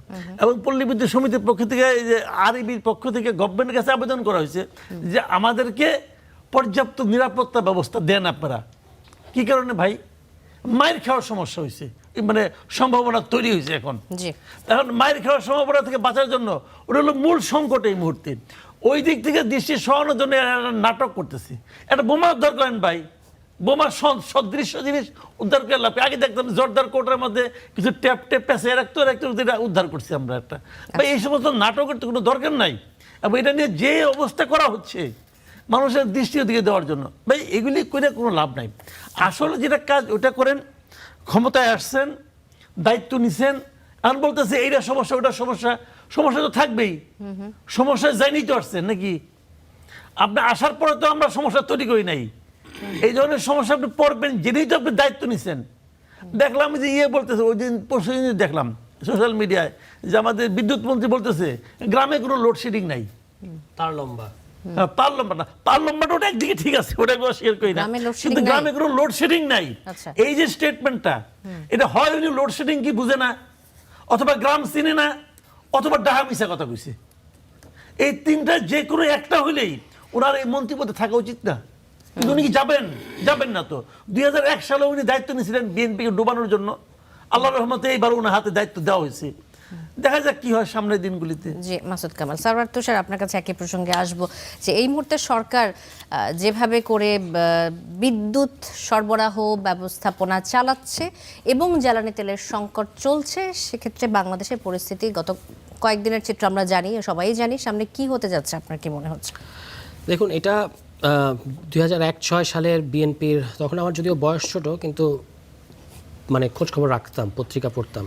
C: এবং পল্লী বিদ্যুৎ সমিতির পক্ষ থেকে, আরইবির পক্ষ থেকে গভর্নমেন্টের কাছে আবেদন করা হয়েছে যে আমাদেরকে পর্যাপ্ত নিরাপত্তা ব্যবস্থা দেন আপনারা। কি কারণে ভাই? মায়ের খাওয়ার সমস্যা হয়েছে, মানে সম্ভাবনা তৈরি হয়েছে এখন। এখন মায়ের খাওয়ার সম্ভাবনা থেকে বাঁচার জন্য ওটা হলো মূল সংকট এই মুহূর্তে। ওই দিক থেকে দৃষ্টি সরানোর জন্য এরা নাটক করতেছে। একটা বোমা উদ্ধার করেন ভাই, বোমার সদৃশ্য জিনিস উদ্ধার করে লাভ। আগে দেখতাম জোরদার কোটের মধ্যে কিছু ট্যাপ পেঁচে রাখতো যেটা উদ্ধার করছি আমরা একটা। ভাই এই সমস্ত নাটকের তো কোনো দরকার নাই। এবং এটা নিয়ে যে অবস্থা করা হচ্ছে মানুষের দৃষ্টির দিকে দেওয়ার জন্য, ভাই এগুলি করে কোনো লাভ নাই। আসলে যেটা কাজ ওটা করেন, ক্ষমতায় আসছেন, দায়িত্ব নিছেন, এখন বলতেছে এইটা সমস্যা ওটা সমস্যা। সমস্যা তো থাকবেই, সমস্যা যাইনি তো আসছেন নাকি? আপনি আসার পরে তো আমরা সমস্যা তৈরি করি নাই। এই ধরনের সমস্যা আপনি পড়বেন জেনেই তো আপনি দায়িত্ব নিছেন। দেখলাম যে বলতেছে ওই দিন পরশু দিন দেখলাম সোশ্যাল মিডিয়ায় যে আমাদের বিদ্যুৎ মন্ত্রী বলতেছে গ্রামে কোনো লোডশেডিং নাই।
E: তার লম্বা
C: তার লম্বা না, তার লম্বাটা ওটা একদিকে ঠিক আছে, ওটা শেয়ার করি না,
D: গ্রামে load
C: কিন্তু
D: shedding
C: গ্রামে কোনো লোডশেডিং নাই।
D: আচ্ছা।
C: এই যে স্টেটমেন্টটা, এটা হয় উনি লোডশেডিং কি বুঝে না, অথবা গ্রাম চিনে না, অথবা ডাহা মিশা কথা কইছে। এই তিনটা যে কোনো একটা হইলেই ওনার এই মন্ত্রী পদে থাকা উচিত না। কিন্তু উনি কি যাবেন না তো। 2001 সালে উনি দায়িত্ব নিয়েছিলেন বিএনপিকে ডুবানোর জন্য। আল্লাহর রহমতে এইবার ওনার হাতে দায়িত্ব দেওয়া হয়েছে। দেখা যাক কি হয় সামনের দিনগুলিতে।
D: জি মাসুদ কামাল। সারওয়ার তুষার, আপনার কাছে একই প্রসঙ্গে আসবো যে এই মুহূর্তে সরকার যেভাবে করে বিদ্যুৎ সরবরাহ ব্যবস্থাপনা চালাচ্ছে এবং জ্বালানি তেলের সংকট চলছে, সেক্ষেত্রে বাংলাদেশের পরিস্থিতি গত কয়েকদিনের চিত্র আমরা জানি, সবাই জানি, সামনে কি হতে যাচ্ছে আপনার কি মনে হচ্ছে?
E: দেখুন, এটা 2001-06 সালের বিএনপির, তখন আমার যদিও বয়স ছোট, কিন্তু মানে খোঁজ খবর রাখতাম, পত্রিকা পড়তাম,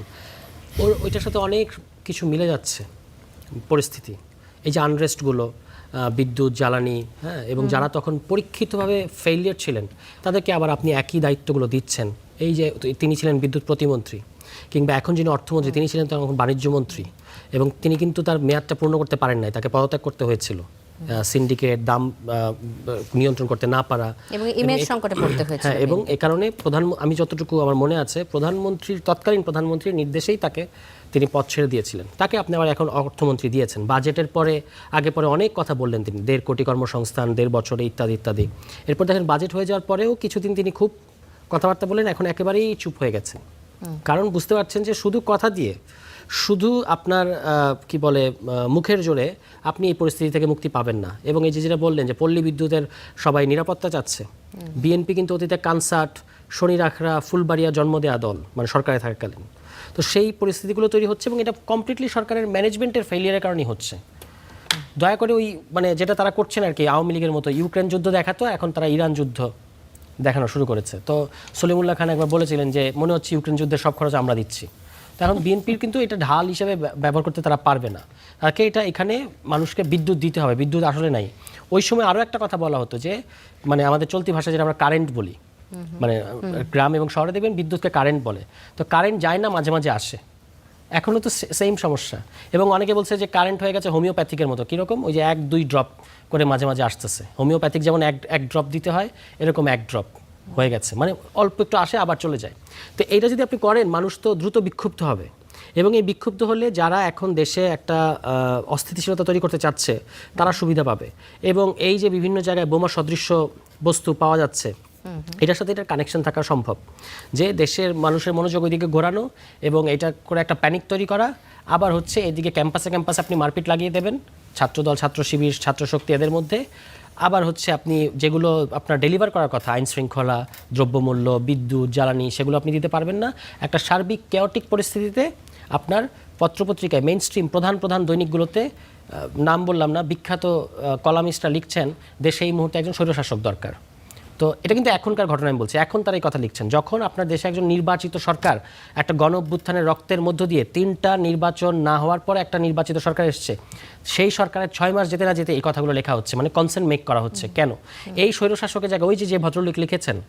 E: ওইটার সাথে অনেক কিছু মিলে যাচ্ছে পরিস্থিতি। এই যে আনরেস্টগুলো, বিদ্যুৎ জ্বালানি, হ্যাঁ, এবং যারা তখন পরীক্ষিতভাবে ফেইলিয়ার ছিলেন তাদেরকে আবার আপনি একই দায়িত্বগুলো দিচ্ছেন। এই যে তিনি ছিলেন বিদ্যুৎ প্রতিমন্ত্রী, কিংবা এখন যিনি অর্থমন্ত্রী তিনি ছিলেন তখন বাণিজ্য মন্ত্রী, এবং তিনি কিন্তু তার মেয়াদটা পূর্ণ করতে পারেন নাই, তাকে পদত্যাগ করতে হয়েছিল। সিন্ডিকেট দাম নিয়ন্ত্রণ করতে না পারা
D: এবং ইমেজ সংকটে পড়তে হয়েছে।
E: হ্যাঁ, এবং এই কারণে আমি যতটুকু আমার মনে আছে তৎকালীন প্রধানমন্ত্রীর নির্দেশেই তিনি পদ ছেড়ে দিয়েছিলেন। তাকে আপনি আবার এখন অর্থমন্ত্রী দিয়েছেন। বাজেটের পরে আগে পরে অনেক কথা বললেন তিনি, 1.5 কোটি কর্মসংস্থান 1.5 বছরে ইত্যাদি ইত্যাদি। এরপর দেখেন বাজেট হয়ে যাওয়ার পরেও কিছুদিন তিনি খুব কথাবার্তা বললেন, এখন একেবারেই চুপ হয়ে গেছেন। কারণ বুঝতে পারছেন যে শুধু কথা দিয়ে, শুধু আপনার কি বলে মুখের জোরে আপনি এই পরিস্থিতি থেকে মুক্তি পাবেন না। এবং এই যে যেটা বললেন যে পল্লী বিদ্যুতের সবাই নিরাপত্তা চাচ্ছে, বিএনপি কিন্তু অতীতে কানসার্ট, শনি রাখরা, ফুলবাড়িয়া জন্ম দেয়া দল, মানে সরকারে থাকাকালীন। তো সেই পরিস্থিতিগুলো তৈরি হচ্ছে এবং এটা কমপ্লিটলি সরকারের ম্যানেজমেন্টের ফেলিয়ারের কারণেই হচ্ছে। দয়া করে ওই মানে যেটা তারা করছেন আর কি, আওয়ামী লীগের মতো ইউক্রেন যুদ্ধ দেখাতো, এখন তারা ইরান যুদ্ধ দেখানো শুরু করেছে। তো সলিমুল্লাহ খান একবার বলেছিলেন যে মনে হচ্ছে ইউক্রেন যুদ্ধের সব খরচ আমরা দিচ্ছি। এখন বিএনপির কিন্তু এটা ঢাল হিসেবে ব্যবহার করতে তারা পারবে না। তাকে এটা এখানে মানুষকে বিদ্যুৎ দিতে হবে, বিদ্যুৎ আসলে নাই। ওই সময় আরও একটা কথা বলা হতো যে মানে আমাদের চলতি ভাষায় যেটা আমরা কারেন্ট বলি, মানে গ্রাম এবং শহরে দেখবেন বিদ্যুৎকে কারেন্ট বলে, তো কারেন্ট যায় না, মাঝে মাঝে আসে। এখনও তো সেম সমস্যা। এবং অনেকে বলছে যে কারেন্ট হয়ে গেছে হোমিওপ্যাথিকের মতো। কীরকম? ওই যে 1-2 ড্রপ করে মাঝে মাঝে আসতেছে। হোমিওপ্যাথিক যেমন এক ড্রপ দিতে হয়, এরকম 1 ড্রপ হয়ে গেছে, মানে অল্প একটু আসে আবার চলে যায়। তো এইটা যদি আপনি করেন, মানুষ তো দ্রুত বিক্ষুব্ধ হবে। এবং এই বিক্ষুব্ধ হলে যারা এখন দেশে একটা অস্থিতিশীলতা তৈরি করতে চাচ্ছে তারা সুবিধা পাবে। এবং এই যে বিভিন্ন জায়গায় বোমা সদৃশ্য বস্তু পাওয়া যাচ্ছে, এটার সাথে এটার কানেকশন থাকা সম্ভব, যে দেশের মানুষের মনোযোগ ওইদিকে ঘোরানো এবং এটা করে একটা প্যানিক তৈরি করা। আবার হচ্ছে এদিকে ক্যাম্পাসে আপনি মারপিট লাগিয়ে দেবেন, ছাত্রদল, ছাত্র শিবির, ছাত্র শক্তি, এদের মধ্যে। আবার হচ্ছে আপনি যেগুলো আপনার ডেলিভার করার কথা, আইন শৃঙ্খলা, দ্রব্যমূল্য, বিদ্যুৎ, জ্বালানি, সেগুলো আপনি দিতে পারবেন না। একটা সার্বিক কেওটিক পরিস্থিতিতে আপনার পত্রপত্রিকায় মেইন স্ট্রিম প্রধান দৈনিকগুলোতে, নাম বললাম না, বিখ্যাত কলামিস্টরা লিখছেন দেশে এই মুহূর্তে একজন স্বৈরশাসক দরকার। তো এটা কিন্তু এখনকার ঘটনা আমি বলছি, এখন তারা এই কথা লিখছেন। যখন আপনার দেশে একজন নির্বাচিত সরকার, একটা গণ অভ্যুত্থানের রক্তের মধ্য দিয়ে 3টা নির্বাচন না হওয়ার পরে একটা নির্বাচিত সরকার এসছে, সেই সরকারের 6 মাস যেতে না যেতে এই কথাগুলো লেখা হচ্ছে, মানে কনসেন্ট মেক করা হচ্ছে। কেন? এই স্বৈরশাসকের জায়গায় ওই যে ভদ্রলোক লিখেছেন,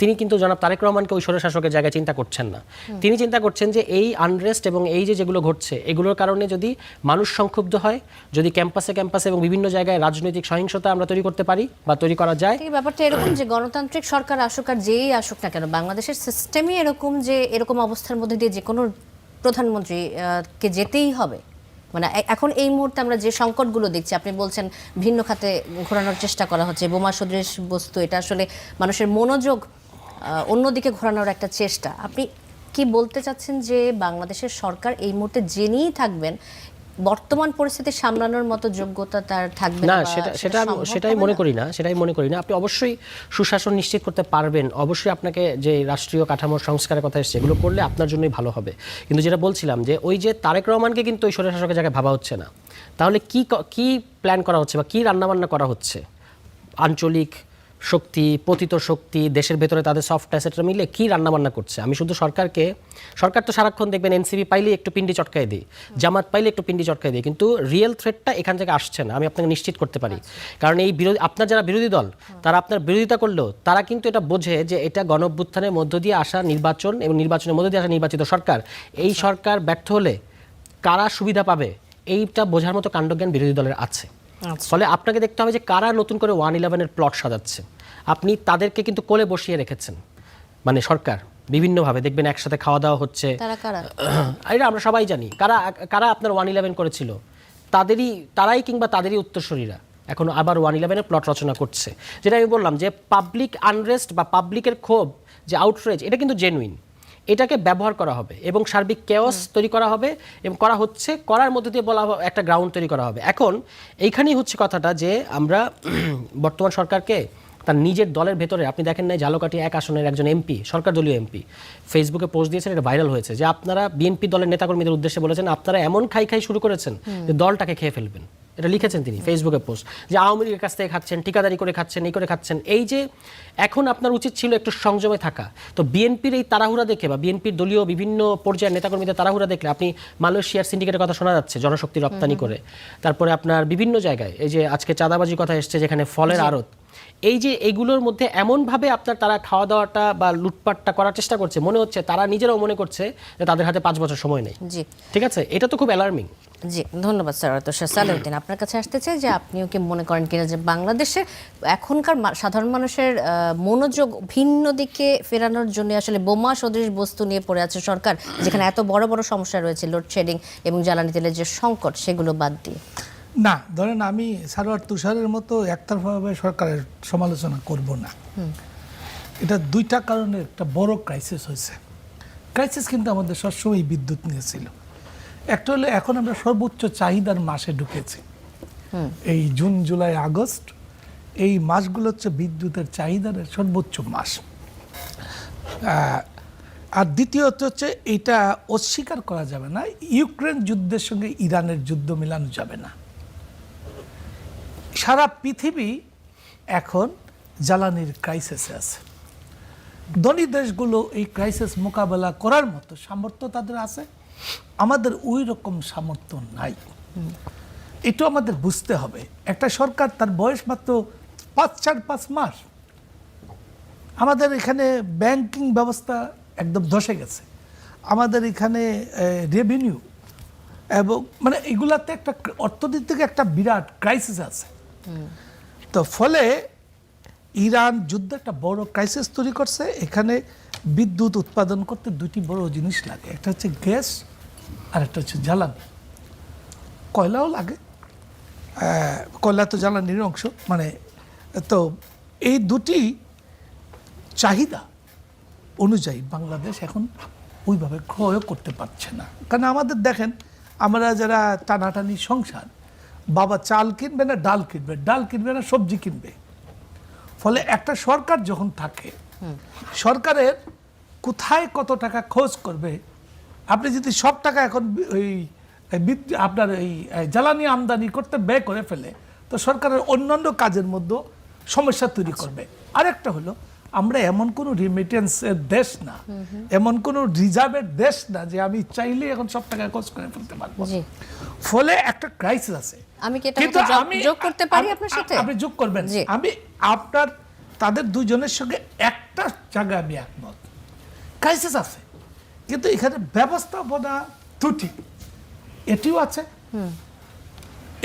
E: তিনি কিন্তু জনাব তারেক রহমানকে ওই স্বৈরশাসকের জায়গায় চিন্তা করছেন না। তিনি চিন্তা করছেন যে এই আনরেস্ট এবং এই যেগুলো ঘটছে, এগুলোর কারণে যদি মানুষ সংক্ষুব্ধ হয়, যদি ক্যাম্পাসে এবং বিভিন্ন জায়গায় রাজনৈতিক সহিংসতা আমরা তৈরি করতে পারি বা তৈরি করা যায়।
D: এই ব্যাপারটা এরকম যে গণতান্ত্রিক সরকার আসুক আর যেই আসুক না কেন, বাংলাদেশের সিস্টেমই এরকম যে এরকম অবস্থার মধ্যে দিয়ে যে কোনো প্রধানমন্ত্রী কে যেতেই হবে। মানে এখন এই মুহূর্তে আমরা যে সংকটগুলো দেখছি, আপনি বলছেন ভিন্ন খাতে ঘোরানোর চেষ্টা করা হচ্ছে, বোমা সদৃশ বস্তু, এটা আসলে মানুষের মনোযোগ অন্যদিকে ঘোরানোর একটা চেষ্টা। আপনি কি বলতে চাচ্ছেন যে বাংলাদেশের সরকার এই মুহূর্তে জেনেই থাকবেন বর্তমান পরিস্থিতি সামলানোর মতো যোগ্যতা তার থাকবে
E: না,
D: বা
E: সেটাই মনে করি না, সেটাই মনে করি না। আপনি অবশ্যই সুশাসন নিশ্চিত করতে পারবেন, অবশ্যই আপনাকে যে রাষ্ট্রীয় কাঠামোর সংস্কারের কথা এসছে এগুলো করলে আপনার জন্যই ভালো হবে। কিন্তু যেটা বলছিলাম যে ওই যে তারেক রহমানকে কিন্তু ওই স্বৈরশাসকের জায়গায় ভাবা হচ্ছে না। তাহলে কি প্ল্যান করা হচ্ছে বা কি রান্নাবান্না করা হচ্ছে? আঞ্চলিক শক্তি, পতিত শক্তি, দেশের ভেতরে তাদের সফট অ্যাসেটরা মিলে কি রান্নাবান্না করছে? আমি শুধু সরকার তো সারাক্ষণ দেখবেন এনসিপি পাইলে একটু পিন্ডি চটকায় দিই, জামাত পাইলে একটু পিন্ডি চটকায় দিই, কিন্তু রিয়েল থ্রেটটা এখান থেকে আসছে না, আমি আপনাকে নিশ্চিত করতে পারি। কারণ এই আপনার যারা বিরোধী দল তারা আপনার বিরোধিতা করলেও তারা কিন্তু এটা বোঝে যে এটা গণঅভ্যুত্থানের মধ্য দিয়ে আসা নির্বাচন এবং নির্বাচনের মধ্য দিয়ে আসা নির্বাচিত সরকার। এই সরকার ব্যর্থ হলে কারা সুবিধা পাবে এইটা বোঝার মতো কাণ্ডজ্ঞান বিরোধী দলের আছে। ফলে আপনাকে দেখতে হবে যে কারা নতুন করে 111-এর প্লট সাজাচ্ছে। আপনি তাদেরকে কিন্তু কোলে বসিয়ে রেখেছেন, মানে সরকার বিভিন্নভাবে দেখবেন একসাথে খাওয়া দাওয়া হচ্ছে। এটা আমরা সবাই জানি কারা আপনার 111 করেছিল, তারাই কিংবা তাদেরই উত্তরসূরিরা এখন আবার 111-এর প্লট রচনা করছে। যেটা আমি বললাম যে পাবলিক আনরেস্ট বা পাবলিকের ক্ষোভ, যে আউটরেজ, এটা কিন্তু জেনুইন, এটাকে ব্যবহার করা হবে এবং সার্বিক কেওস তৈরি করা হবে এবং করা হচ্ছে, করার মধ্যে দিয়ে বলা একটা গ্রাউন্ড তৈরি করা হবে। এখন এইখানেই হচ্ছে কথাটা যে আমরা বর্তমান সরকারকে তার নিজের দলের ভেতরে, আপনি দেখেন নাই ঝালকাঠি 1 আসনের একজন এমপি, সরকার দলীয় এমপি, ফেসবুকে পোস্ট দিয়েছেন, এটা ভাইরাল হয়েছে, যে আপনারা বিএনপি দলের নেতাকর্মীদের উদ্দেশ্যে বলেছেন আপনারা এমন খাই শুরু করেছেন যে দলটাকে খেয়ে ফেলবেন। এটা লিখেছেন তিনি ফেসবুকে পোস্ট, যে আওয়ামী লীগের কাছ থেকে খাচ্ছেন, ঠিকাদারি করে খাচ্ছেন, এই করে খাচ্ছেন। এই যে এখন আপনার উচিত ছিল একটু সংযমে থাকা। তো বিএনপির এই তাড়াহুড়া দেখে বা বিএনপির দলীয় বিভিন্ন পর্যায়ের নেতাকর্মীদের তাড়াহুড়া দেখলে, আপনি মালয়েশিয়ার সিন্ডিকেটের কথা শোনা যাচ্ছে জনশক্তি রপ্তানি করে, তারপরে আপনার বিভিন্ন জায়গায় এই যে আজকে চাঁদাবাজির কথা এসছে যেখানে ফলের আড়ত, এই যে এইগুলোর মধ্যে এমনভাবে আপনার তারা খাওয়া দাওয়াটা বা লুটপাটটা করার চেষ্টা করছে, মনে হচ্ছে তারা নিজেরাও মনে করছে যে তাদের হাতে 5 বছর সময় নেই। ঠিক আছে, এটা তো খুব অ্যালার্মিং।
D: জি, ধন্যবাদ স্যার। তো সালাউদ্দিন, আপনার কাছে আসতে চাই যে আপনিও কি মনে করেন কিনা যে বাংলাদেশে এখনকার সাধারণ মানুষের মনোযোগ ভিন্ন দিকে ফেরানোর জন্য আসলে বোমা সদৃশ বস্তু নিয়ে পড়ে আছে সরকার, যেখানে এত বড় বড় সমস্যা রয়েছে, লোডশেডিং এবং জ্বালানি তেলের যে সংকট, সেগুলো বাদ দিয়ে?
B: না, ধরেন আমি সারোয়ার তুষারের মতো একতরফাভাবে সরকারের সমালোচনা করব না। এটা 2টা কারণে একটা বড় ক্রাইসিস হয়েছে। ক্রাইসিস কিন্তু আমাদের সবসময় বিদ্যুৎ নিয়েছিল। একটা হলো এখন আমরা সর্বোচ্চ চাহিদার মাসে ঢুকেছি। এই জুন, জুলাই, আগস্ট, এই মাসগুলো হচ্ছে বিদ্যুতের চাহিদার সর্বোচ্চ মাস। আর দ্বিতীয়ত হচ্ছে এটা অস্বীকার করা যাবে না, ইউক্রেন যুদ্ধের সঙ্গে ইরানের যুদ্ধ মেলানো যাবে না। সারা পৃথিবী এখন জ্বালানির ক্রাইসিসে আছে। ধনী দেশগুলো এই ক্রাইসিস মোকাবেলা করার মতো সামর্থ্য তাদের আছে, আমাদের ওই রকম সামর্থ্য নাই। এটা আমাদের বুঝতে হবে। একটা সরকার, তার বয়স মাত্র 4-5 মাস। আমাদের এখানে ব্যাংকিং ব্যবস্থা একদম ধসে গেছে, আমাদের এখানে রেভিনিউ এবং মানে এগুলাতে একটা অর্থনৈতিক একটা বিরাট ক্রাইসিস আছে। তো ফলে ইরান যুদ্ধ একটা বড় ক্রাইসিস তৈরি করছে। এখানে বিদ্যুৎ উৎপাদন করতে 2টি বড় জিনিস লাগে, একটা হচ্ছে গ্যাস আর একটা হচ্ছে জ্বালানি। কয়লাও লাগে, কয়লা তো জ্বালানির অংশ। মানে তো এই 2টি চাহিদা অনুযায়ী বাংলাদেশ এখন ওইভাবে ক্রয় করতে পারছে না। কারণ আমাদের দেখেন, আমরা যারা টানাটানি সংসার, বাবা চাল কিনবে না ডাল কিনবে, ডাল কিনবে না সবজি কিনবে। ফলে একটা সরকার যখন থাকে, সরকারের কোথায় কত টাকা খরচ করবে, আপনি যদি সব টাকা এখন ওই আপনার এই জ্বালানি আমদানি করতে ব্যয় করে ফেলে, তো সরকারের অন্যান্য কাজের মধ্যে সমস্যা তৈরি করবে। আরেকটা হলো, আমরা এমন কোনো রিমিটেন্সের দেশ না, এমন কোনো রিজার্ভের দেশ না যে আমি চাইলে এখন সব টাকা খরচ করে ফেলতে পারবো। ফলে একটা ক্রাইসিস আছে।
D: আমি কি এটা যোগ করতে পারি আপনার সাথে?
B: আপনি যোগ করবেন। আমি আপনার তাদের দুজনের সঙ্গে একটা জায়গায় আমি একমত, ক্রাইসিস আছে, কিন্তু এখানে ব্যবস্থাপনা ত্রুটি এটিও আছে।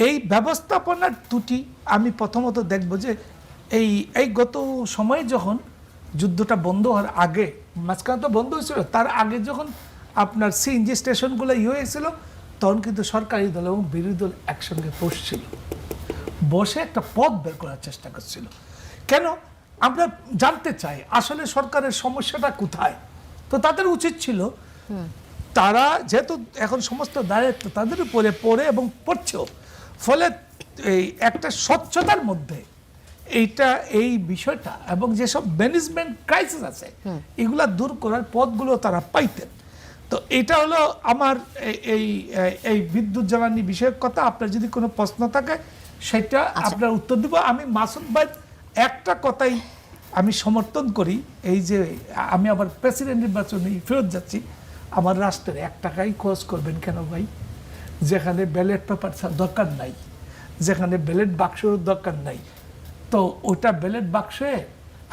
B: এই ব্যবস্থাপনার ত্রুটি আমি প্রথমত দেখব যে এই গত সময়ে যখন যুদ্ধটা বন্ধ হওয়ার আগে, মাঝখানে তো বন্ধ হয়েছিল, তার আগে যখন আপনার সিএনজি স্টেশনগুলো হয়েছিল, তখন কিন্তু সরকারি দল এবং বিরোধী দল একসঙ্গে বসছিল, বসে একটা পথ বের করার চেষ্টা করছিল। কেন? আমরা জানতে চাই আসলে সরকারের সমস্যাটা কোথায়। তো তাদের উচিত ছিল তারা যেহেতু এখন সমস্ত দায়িত্ব তাদের উপরে পড়ে এবং পড়ছেও, ফলে এই একটা স্বচ্ছতার মধ্যে এই বিষয়টা এবং যেসব ম্যানেজমেন্ট ক্রাইসিস আছে এগুলা দূর করার পথগুলো তারা পাইতেন। তো এটা হলো আমার এই বিদ্যুৎ জ্বালানি বিষয়ক কথা। আপনার যদি কোনো প্রশ্ন থাকে সেটা আপনার উত্তর দিব। আমি মাসুদ ভাই একটা কথাই আমি সমর্থন করি, এই যে আমি আবার প্রেসিডেন্ট নির্বাচনে ফেরত যাচ্ছি, আমার রাষ্ট্রের 1 টাকাই খরচ করবেন কেন ভাই? যেখানে ব্যালট পেপার দরকার নাই, যেখানে ব্যালট বাক্সের দরকার নাই, তো ওটা ব্যালট বাক্সে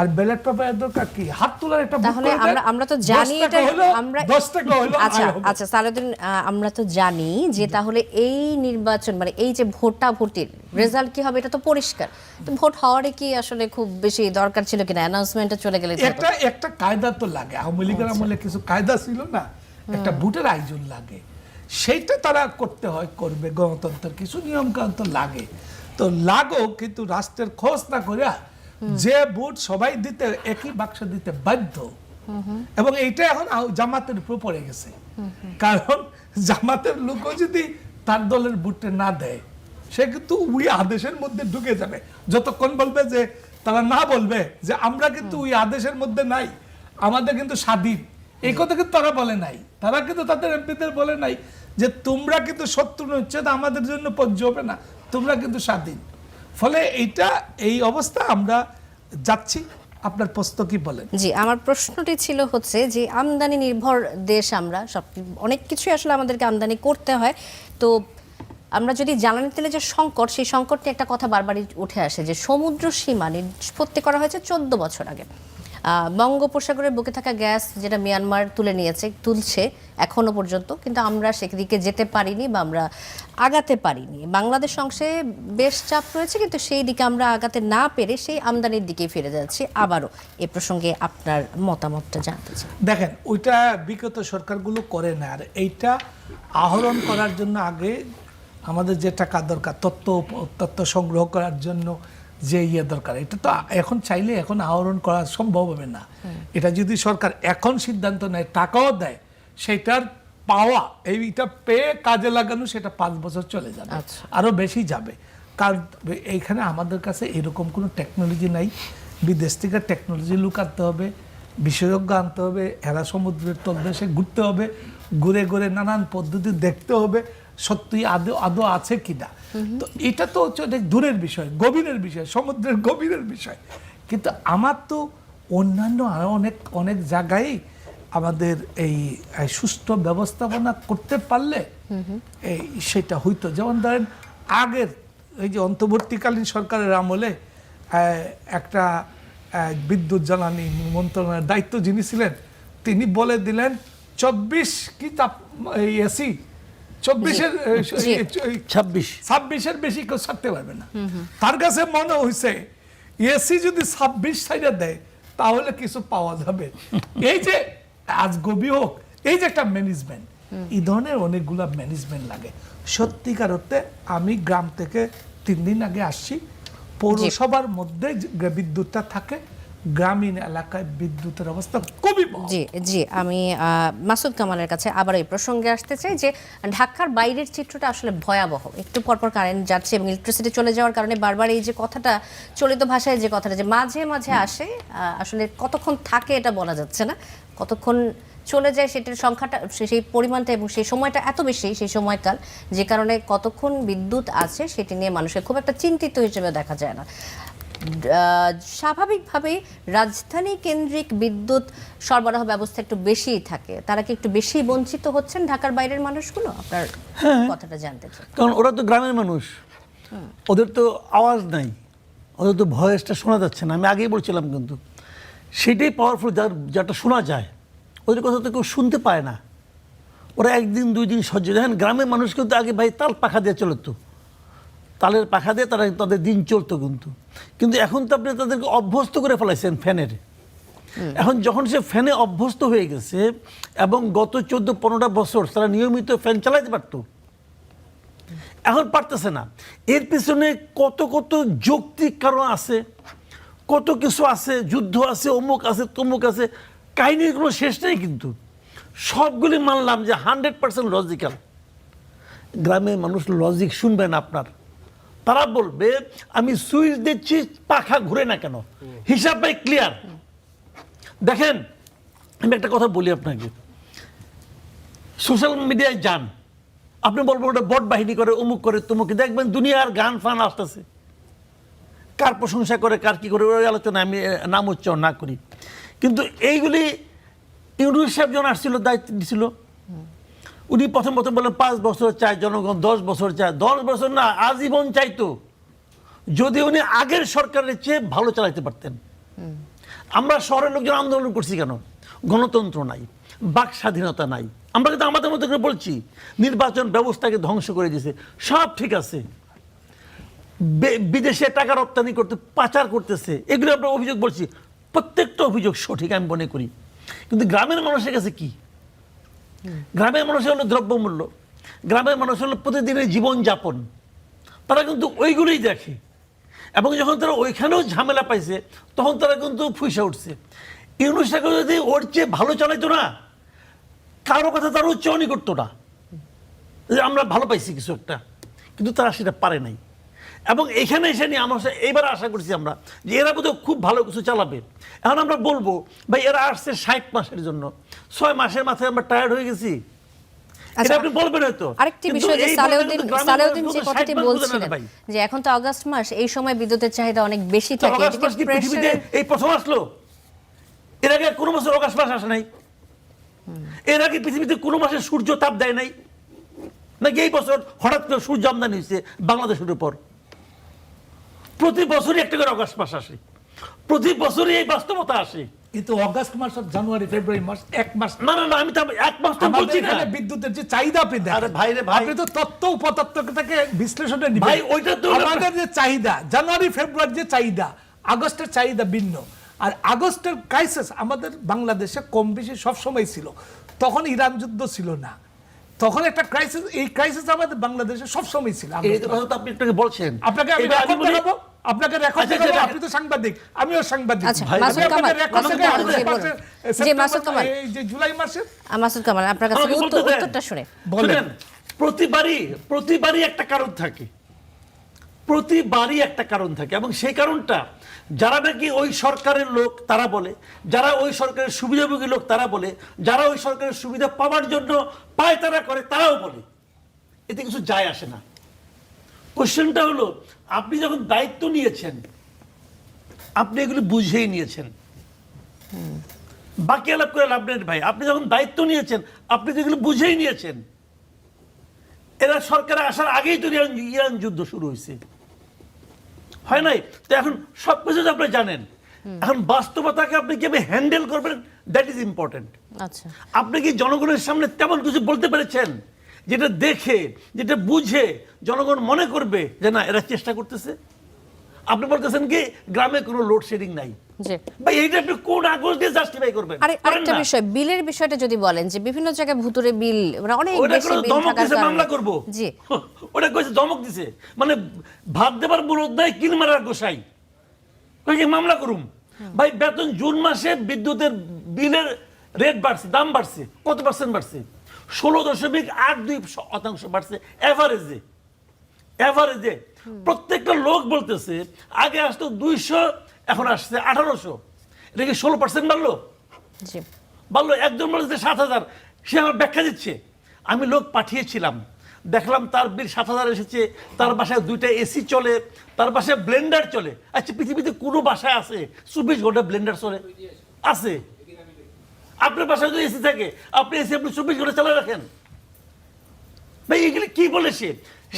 B: আর ব্যালট পেপারের দরকার কি? হাত তোলার একটা
D: তাহলে আমরা তো জানি এটা আমরা
B: 10 টাকা হলো।
D: আচ্ছা সালাউদ্দিন, আমরা তো জানি যে তাহলে এই নির্বাচন মানে এই যে ভোটাভুটির রেজাল্ট কি হবে এটা তো পরিষ্কার। তো ভোট হওয়ারে কি আসলে খুব বেশি দরকার ছিল কিনা? অ্যানাউন্সমেন্টে চলে গেলে
B: একটা কায়দা তো লাগে। আওয়ামী লীগের আমলে কিছু কায়দা ছিল না, একটা ভোটের আয়োজন লাগে, সেইটা তারা করতে হয়, করবে। গণতন্ত্রের কিছু নিয়ম কানুন তো লাগে, তো লাগো, কিন্তু রাষ্ট্রের খোঁজ না করে যে ভোট সবাই দিতে একই বাক্স দিতে বাধ্য। এবং এইটা এখন জামাতের উপর পড়ে গেছে, কারণ জামাতের লোকও যদি তার দলের ভোটে না দেয় সে কিন্তু ওই আদেশের মধ্যে ঢুকে যাবে। যতক্ষণ বলবে যে তারা না বলবে যে আমরা কিন্তু ওই আদেশের মধ্যে নাই, আমাদের কিন্তু স্বাধীন, এই কথা কিন্তু তারা বলে নাই। তারা কিন্তু তাদের এমপিদের বলে নাই যে তোমরা কিন্তু শত্রু উচ্ছেদ আমাদের জন্য পর্য হবে না, তোমরা কিন্তু স্বাধীন। ফলে এই অবস্থা আমরা যাচ্ছি। আপনার প্রশ্ন কি বলেন?
D: জি, আমার প্রশ্নটি ছিল হচ্ছে যে আমদানি নির্ভর দেশ আমরা, সব অনেক কিছু আসলে আমাদেরকে আমদানি করতে হয়। তো আমরা যদি জ্বালানি তেলে যে সংকট, সেই সংকটটি একটা কথা বারবারই উঠে আসে যে সমুদ্র সীমা নিষ্পত্তি করা হয়েছে 14 বছর আগে। বঙ্গোপসাগরের বুকে থাকা গ্যাস যেটা মিয়ানমার তুলছে এখনো পর্যন্ত, কিন্তু আমরা সেদিকে যেতে পারিনি বা আমরা আগাতে পারিনি। বাংলাদেশ অংশে বেশ চাপ রয়েছে, কিন্তু সেই দিকে আমরা আগাতে না পেরে সেই আমদানির দিকে ফিরে যাচ্ছি। আবারও এ প্রসঙ্গে আপনার মতামতটা জানতে চাই।
B: দেখেন, ওইটা বিগত সরকারগুলো করে না, আর এইটা আহরণ করার জন্য আগে আমাদের যে টাকা দরকার তথ্য সংগ্রহ করার জন্য যে দরকার, এটা তো এখন চাইলে এখন আহরণ করা সম্ভব হবে না। এটা যদি সরকার এখন সিদ্ধান্ত নেয়, টাকাও দেয়, সেটার পাওয়া এইটা পেয়ে কাজে লাগানো সেটা 5 বছর চলে যাবে, আরো বেশি যাবে। কারণ এইখানে আমাদের কাছে এরকম কোনো টেকনোলজি নাই। বিদেশ থেকে টেকনোলজি লুকাতে হবে, বিশেষজ্ঞ আনতে হবে, এরা সমুদ্রের তলদেশে ঘুরতে হবে, ঘুরে ঘুরে নানান পদ্ধতি দেখতে হবে সত্যি আদৌ আছে কিনা। তো এটা তো হচ্ছে অনেক দূরের বিষয়, গভীরের বিষয়, সমুদ্রের গভীরের বিষয়। কিন্তু আমার তো অন্যান্য আরো অনেক জায়গায় আমাদের এই সুষ্ঠু ব্যবস্থাপনা করতে পারলে সেটা হইতো। যেমন ধরেন আগের এই যে অন্তর্বর্তীকালীন সরকারের আমলে একটা বিদ্যুৎ জ্বালানি মন্ত্রণালয়ের দায়িত্ব যিনি ছিলেন, তিনি বলে দিলেন 24 কি এসি 26-এর বেশি কেউ ছাড়তে পারবে না। তার কাছে মনে হয়েছে এসি যদি 26 সাইডে দেয় তাহলে কিছু পাওয়া যাবে। এই যে আজ গবি হোক, এই যে একটা ম্যানেজমেন্ট, এই ধরনের অনেকগুলা ম্যানেজমেন্ট লাগে। সত্যিকার অর্থে আমি গ্রাম থেকে 3 দিন আগে আসছি, পৌরসভার মধ্যে বিদ্যুৎটা থাকে, গ্রামীণ এলাকায় বিদ্যুতের অবস্থা খুবই ভালো।
D: জি, আমি মাসুদ কামালের কাছে আবার এই প্রসঙ্গে আসতে চাই যে ঢাকার বাইরের চিত্রটা আসলে ভয়াবহ। একটু পরপর কারেন্ট যাচ্ছে এবং ইলেকট্রিসিটি চলে যাওয়ার কারণে বারবার এই যে কথাটা, চলিত ভাষায় যে কথাটা যে মাঝে মাঝে আসে, আসলে কতক্ষণ থাকে এটা বলা যাচ্ছে না, কতক্ষণ চলে যায় সেটার সংখ্যাটা, সেই পরিমাণটা এবং সেই সময়টা এত বেশি, সেই সময়কাল, যে কারণে কতক্ষণ বিদ্যুৎ আছে সেটি নিয়ে মানুষের খুব একটা চিন্তিত হিসেবে দেখা যায় না। স্বাভাবিকভাবেই রাজধানী কেন্দ্রিক বিদ্যুৎ সরবরাহ ব্যবস্থা একটু বেশিই থাকে, তারা কি একটু বেশি বঞ্চিত হচ্ছেন ঢাকার বাইরের মানুষগুলো? আপনার কথাটা জানতে চাই।
C: কারণ ওরা তো গ্রামের মানুষ, ওদের তো আওয়াজ নাই, ওদের তো ভয়েসটা শোনা যাচ্ছে না। আমি আগেই বলছিলাম, কিন্তু সেটাই পাওয়ারফুল, যেটা শোনা যায়। ওদের কথা তো কেউ শুনতে পায় না, ওরা 1 দিন 2 দিন সহ্য। দেখেন গ্রামের মানুষ কিন্তু আগে ভাই তাল পাখা দিয়ে চলতো, তালের পাখা দিয়ে তাদের দিন চলতো, কিন্তু এখন তো আপনি তাদেরকে অভ্যস্ত করে ফেলাইছেন ফ্যানের। এখন যখন সে ফ্যানে অভ্যস্ত হয়ে গেছে এবং গত 14-15টা বছর তারা নিয়মিত ফ্যান চালাইতে পারতো, এখন পারতেছে না। এর পিছনে কত যৌক্তিক কারণ আছে, কত কিছু আছে, যুদ্ধ আছে, অমুক আছে, তমুক আছে, কাহিনীর কোনো শেষ নেই। কিন্তু সবগুলি মানলাম যে 100% লজিক্যাল। গ্রামের মানুষ লজিক শুনবে না আপনার, তারা বলবে আমি সুইচ দিচ্ছি পাখা ঘুরে না কেন, হিসাব ভাই ক্লিয়ার। দেখেন আমি একটা কথা বলি আপনাকে, সোশ্যাল মিডিয়ায় যান, আপনি বলবেন ওটা বট বাহিনী করে, অমুক করে, তমুক, দেখবেন দুনিয়ার গান ফান আসতেছে, কার প্রশংসা করে কার কি করে, ওই আলোচনা আমি নাম উচ্চারণ না করি। কিন্তু এইগুলি ইউনূস সাহেব যখন আসছিল, দায়িত্ব দিছিল, উনি প্রথম বললেন 5 বছর চায় জনগণ, 10 বছর চায়। 10 বছর না, আজীবন চাইতো, যদি উনি আগের সরকারের চেয়ে ভালো চালাইতে পারতেন। আমরা শহরের লোকজন আন্দোলন করছি কেন? গণতন্ত্র নাই, বাক স্বাধীনতা নাই। আমরা কিন্তু আমাদের মতো করে বলছি নির্বাচন ব্যবস্থাকে ধ্বংস করে দিয়েছে, সব ঠিক আছে, বিদেশে টাকা রপ্তানি করতে, পাচার করতেছে, এগুলো আমরা অভিযোগ বলছি, প্রত্যেকটা অভিযোগ সঠিক আমি মনে করি। কিন্তু গ্রামের মানুষের কাছে কি? গ্রামের মানুষের হলো দ্রব্যমূল্য, গ্রামের মানুষ হলো প্রতিদিনের জীবনযাপন, তারা কিন্তু ওইগুলোই দেখে। এবং যখন তারা ওইখানেও ঝামেলা পাইছে, তখন তারা কিন্তু ফুঁসে উঠছে। ইউনূস সাহেব যদি ওর চেয়ে ভালো চালাইতো না, কারো কথা তারা উচ্চারণই করতো না যে আমরা ভালো পাইছি কিছু একটা, কিন্তু তারা সেটা পারে নাই। এবং এখানে এসে নিয়ে আমরা এইবার আশা করছি আমরা যে এরা বোধহয় খুব ভালো কিছু চালাবে। এখন আমরা বলবো ভাই এরা আসছে 60 মাসের জন্য, 6 মাসের মাথায় আমরা টায়ার্ড হয়ে গেছি, এটা আপনি বলবেন হয়তো।
D: আরেকটি বিষয় যে সালেউদ্দিন যে কথাটি বলছিলেন যে এখন তো আগস্ট মাস, এই সময় বিদ্যুতের চাহিদা অনেক বেশি থাকে,
C: আগস্ট মাস কি পৃথিবীতে এই প্রথম আসলো? এর আগে কোনো বছর আগস্ট মাস আসে নাই? এর আগে পৃথিবীতে কোনো মাসে সূর্য তাপ দেয় নাই নাকি এই বছর হঠাৎ করে সূর্য আমদানি হয়েছে বাংলাদেশের উপর? প্রতি বছরই একটা করে আগস্ট মাস আসে, প্রতি বছরই এই বাস্তবতা আসে।
B: কিন্তু অগাস্ট মাস আর জানুয়ারি ফেব্রুয়ারি মাস 1 মাস
C: না না না, আমি তো 1 মাস তো বলছি না।
B: বিদ্যুতের যে চাহিদা আপনি দেখেন,
C: আরে ভাই রে ভাই,
B: আপনি তো তত্ত্ব উপতত্ত্ব থেকে বিশ্লেষণে নিবেন।
C: ভাই ওইটা তো
B: আমাদের যে চাহিদা জানুয়ারি ফেব্রুয়ারি যে চাহিদা, আগস্টের চাহিদা ভিন্ন। আর আগস্টের ক্রাইসিস আমাদের বাংলাদেশে কম বেশি সব সময় ছিল, তখন ইরান যুদ্ধ ছিল না, তখন একটা ক্রাইসিস, এই ক্রাইসিস আমাদের বাংলাদেশে সব সময় ছিল।
C: এই কথা তো আপনি একটু বলছেন,
B: আপনাকে আমি রেকর্ড দেখাবো, আপনাকে রেকর্ড দেখাবো, আপনি তো সাংবাদিক, আমিও সাংবাদিক।
D: আচ্ছা, মাসুদ কামাল, মাসুদ কামাল,
B: এই যে জুলাই মাসে
D: মাসুদ কামাল আপনার কাছে উত্তরটা শুনে
C: বলেন। প্রতিবারই একটা কারণ থাকে, প্রতিবারই একটা কারণ থাকে, এবং সেই কারণটা যারা নাকি ওই সরকারের লোক তারা বলে, যারা ওই সরকারের সুবিধাভোগী লোক তারা বলে, যারা ওই সরকারের সুবিধা পাওয়ার জন্য পায়তারা করে তারাও বলে, এতে কিছু যায় আসে না। কোশ্চেনটা হলো আপনি যখন দায়িত্ব নিয়েছেন, আপনি এগুলো বুঝেই নিয়েছেন, বাকি আলাপ করে লাভ নেই ভাই। আপনি যখন দায়িত্ব নিয়েছেন, আপনি যেগুলো বুঝেই নিয়েছেন। এরা সরকারে আসার আগেই তো ইরান যুদ্ধ শুরু হয়েছে, হয় নাই? তো এখন সবকিছু আপনি জানেন, এখন বাস্তবতাকে আপনি কিভাবে হ্যান্ডেল করবেন, দ্যাট ইজ ইম্পর্টেন্ট।
D: আচ্ছা,
C: আপনি কি জনগণের সামনে তেমন কিছু বলতে পেরেছেন যেটা দেখে, যেটা বুঝে জনগণ মনে করবে যে না এরা চেষ্টা করতেছে? আপনি বলতেছেন কি গ্রামে কোনো লোডশেডিং নাই,
D: জি
C: ভাই এইটা আপনি কোন আগস্ট দিয়ে জাস্টিফাই করবেন?
D: আরেকটা বিষয়, বিলের বিষয়টা যদি বলেন যে বিভিন্ন জায়গায় ভুতুরে বিল, মানে অনেক বেশি বিল থাকার কারণে
C: মামলা করব,
D: জি
C: ওটা কইছে ধমক দিছে, মানে ভাত দেবার মুরদ নাই, কিল মারার গোসাই, কইছে মামলা করুম। ভাই বেতন জুন মাসে বিদ্যুতের বিলের রেট বাড়ছে, দাম বাড়ছে, কত পার্সেন্ট বাড়ছে? 16.82% বাড়ছে এভারেজে। এভারেজে প্রত্যেকটা লোক বলতেছে আগে আসতো 200, এখন আসছে 1800, এটা কি 16% বাড়লো?
D: জি
C: বাড়লো। একজন বলেছে 7000, সে আমার ব্যাখ্যা দিচ্ছে। আমি লোক পাঠিয়েছিলাম, দেখলাম তার বিল 7000 এসেছে, তার বাসায় 2টা এসি চলে, তার বাসায় ব্লেন্ডার চলে। আচ্ছা পৃথিবীতে কোনো বাসায় আছে 24 ঘন্টা ব্লেন্ডার চলে? আছে? আপনার বাসায় যদি এসি থাকে, আপনি এসি আপনি 24 ঘন্টা চালিয়ে রাখেন? ভাই এগুলি কি বলে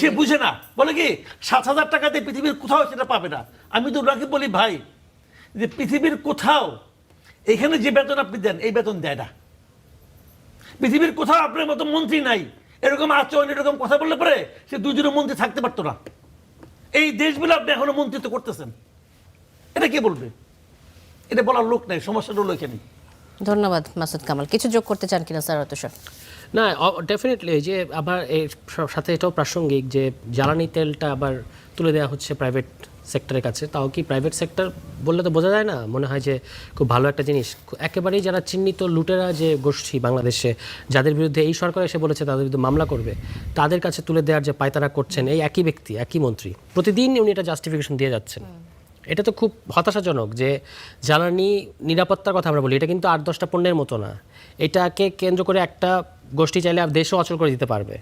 C: সে বুঝে না, বলে কি 7000 টাকাতে পৃথিবীর কোথাও সেটা পাবে না। আমি তো ওনাকে বলি ভাই যে পৃথিবীর কোথাও এখানে যে বেতন আপনি দেন এই বেতন দেয় না। পৃথিবীর কোথাও আপনার মতো মন্ত্রী নাই, এরকম আচরণ এরকম কথা বললে পরে সে 2 মন্ত্রী থাকতে পারতো না। এই দেশগুলো আপনি এখনো মন্ত্রিত্ব করতেছেন, এটা কে বলবে? এটা বলার লোক নাই, সমস্যাটা হলো এখানে।
D: ধন্যবাদ মাসুদ কামাল। কিছু যোগ করতে চান কিনা স্যার? তুষার
E: না, ডেফিনেটলি যে আবার এর সাথে এটাও প্রাসঙ্গিক যে জ্বালানি তেলটা আবার তুলে দেওয়া হচ্ছে প্রাইভেট সেক্টরের কাছে, তাও কি প্রাইভেট সেক্টর বললে তো বোঝা যায় না, মনে হয় যে খুব ভালো একটা জিনিস। একেবারেই যারা চিহ্নিত লুটেরা যে গোষ্ঠী বাংলাদেশে, যাদের বিরুদ্ধে এই সরকার এসে বলেছে তাদের বিরুদ্ধে মামলা করবে, তাদের কাছে তুলে দেওয়ার যে পায়তারা করছেন এই একই ব্যক্তি, একই মন্ত্রী, প্রতিদিন উনি এটা জাস্টিফিকেশন দিয়ে যাচ্ছেন। এটা তো খুব হতাশাজনক যে জ্বালানি নিরাপত্তার কথা আমরা বলি, এটা কিন্তু 8-10টা পণ্যের মতো না। এটাকে কেন্দ্র করে একটা গোষ্ঠী চাইলে দেশও অচল করে দিতে পারবে